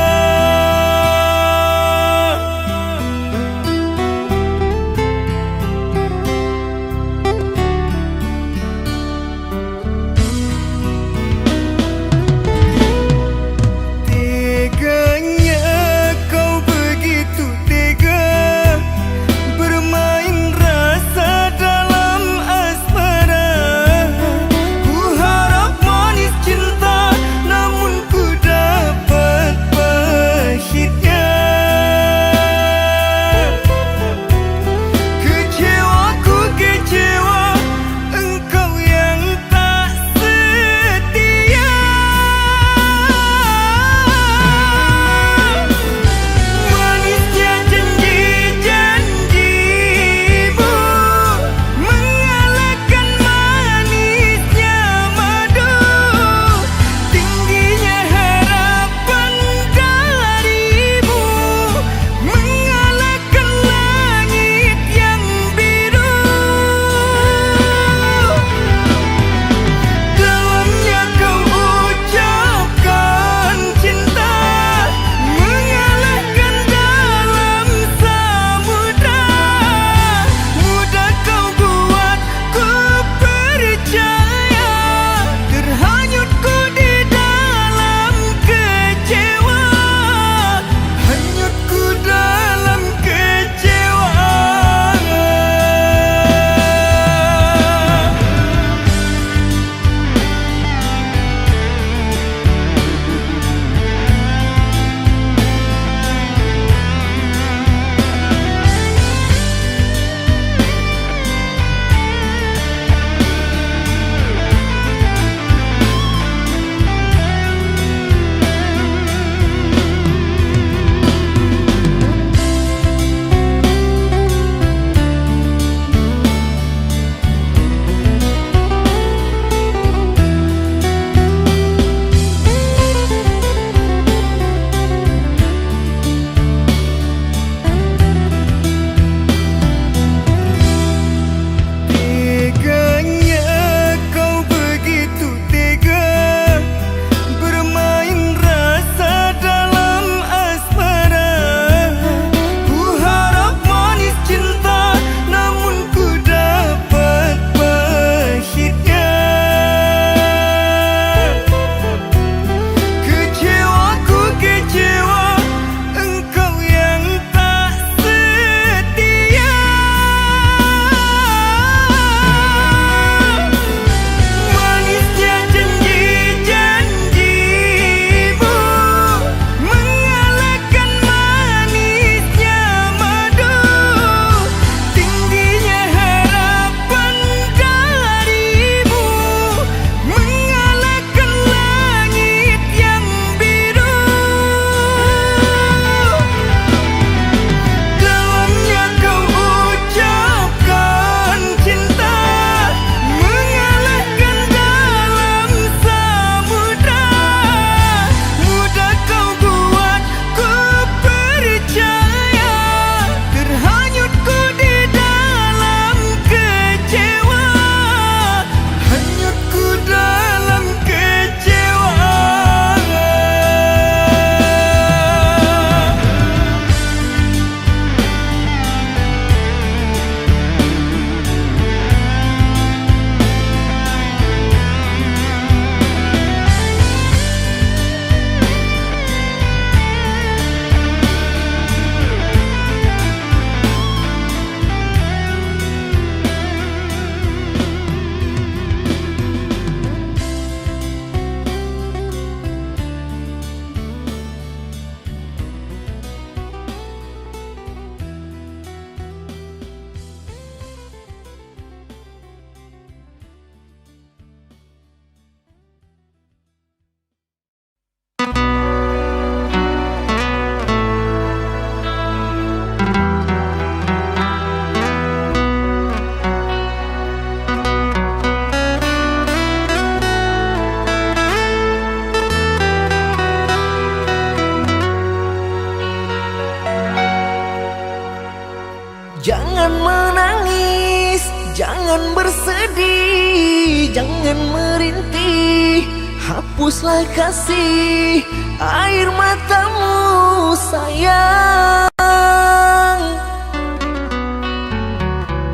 Jangan bersedih, jangan merintih, hapuslah kasih air matamu sayang.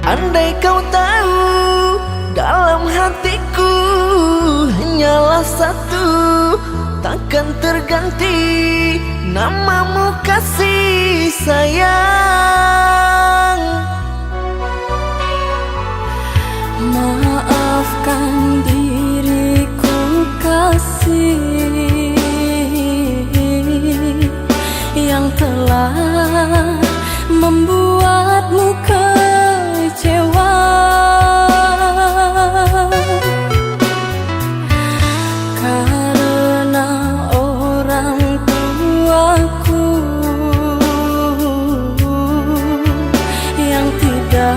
Andai kau tahu dalam hatiku hanyalah satu, takkan terganti namamu kasih sayang. Maafkan diriku kasih yang telah membuatmu kecewa. Karena orang tuaku yang tidak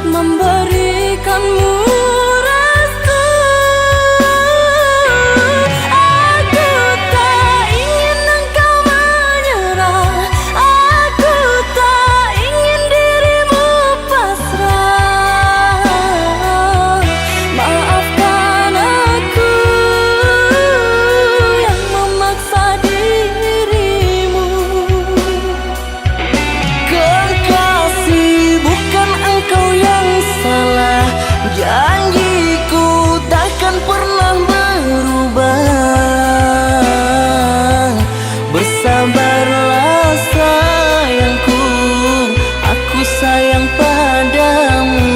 memberikanmu restu. Aku tak ingin engkau menyerah, aku tak ingin dirimu pasrah. Maafkan aku yang memaksa dirimu. Kekasih, bukan engkau yang salah, janjiku takkan pernah berubah. Bersabarlah sayangku, aku sayang padamu.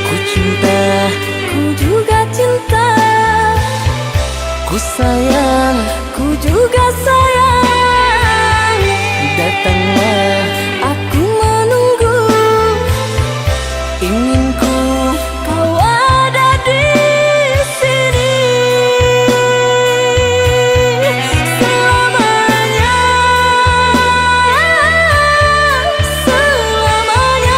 Ku cinta, Ku juga cinta, ku sayang, ku juga sayang. datanglah Aku menunggu, inginku. kau ada di sini selamanya, selamanya.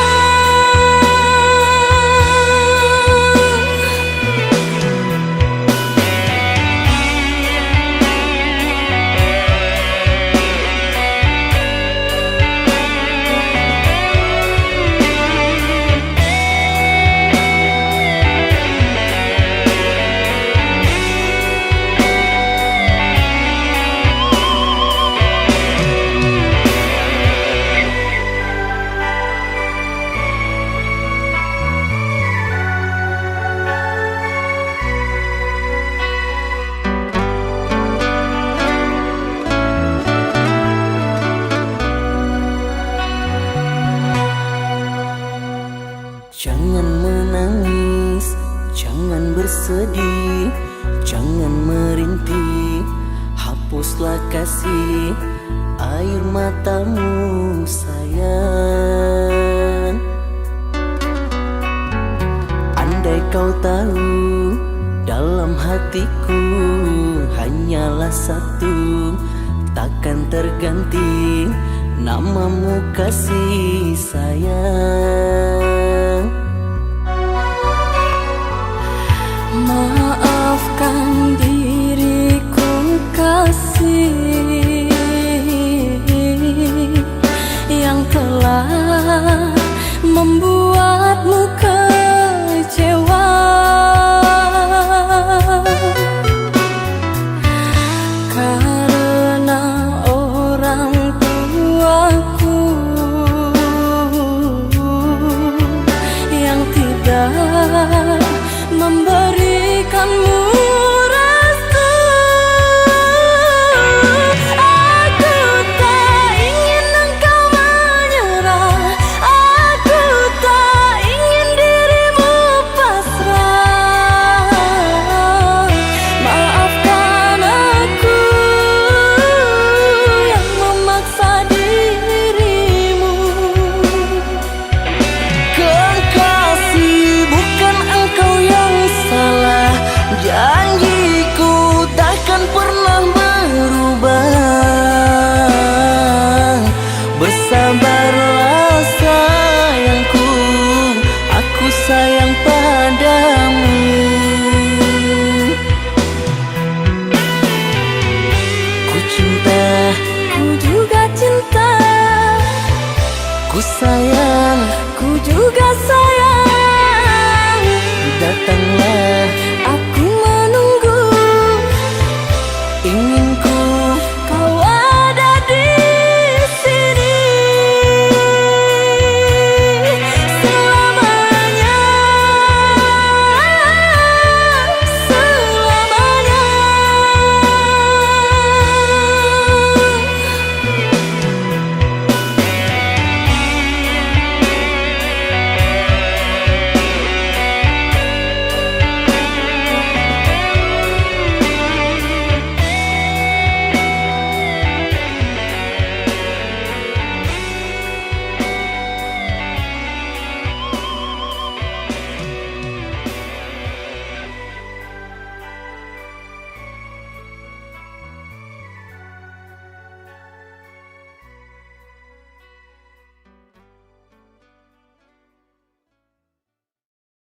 Jangan menangis, jangan bersedih, jangan merintih, hapuslah kasih air matamu sayang. Andai kau tahu dalam hatiku hanyalah satu, takkan terganti namamu kasih sayang. Maafkan diriku kasih yang telah membuatmu kecewa. Karena orang tuaku yang tidak memberikanmu restu. Aku tak ingin engkau menyerah, aku tak Ku sayang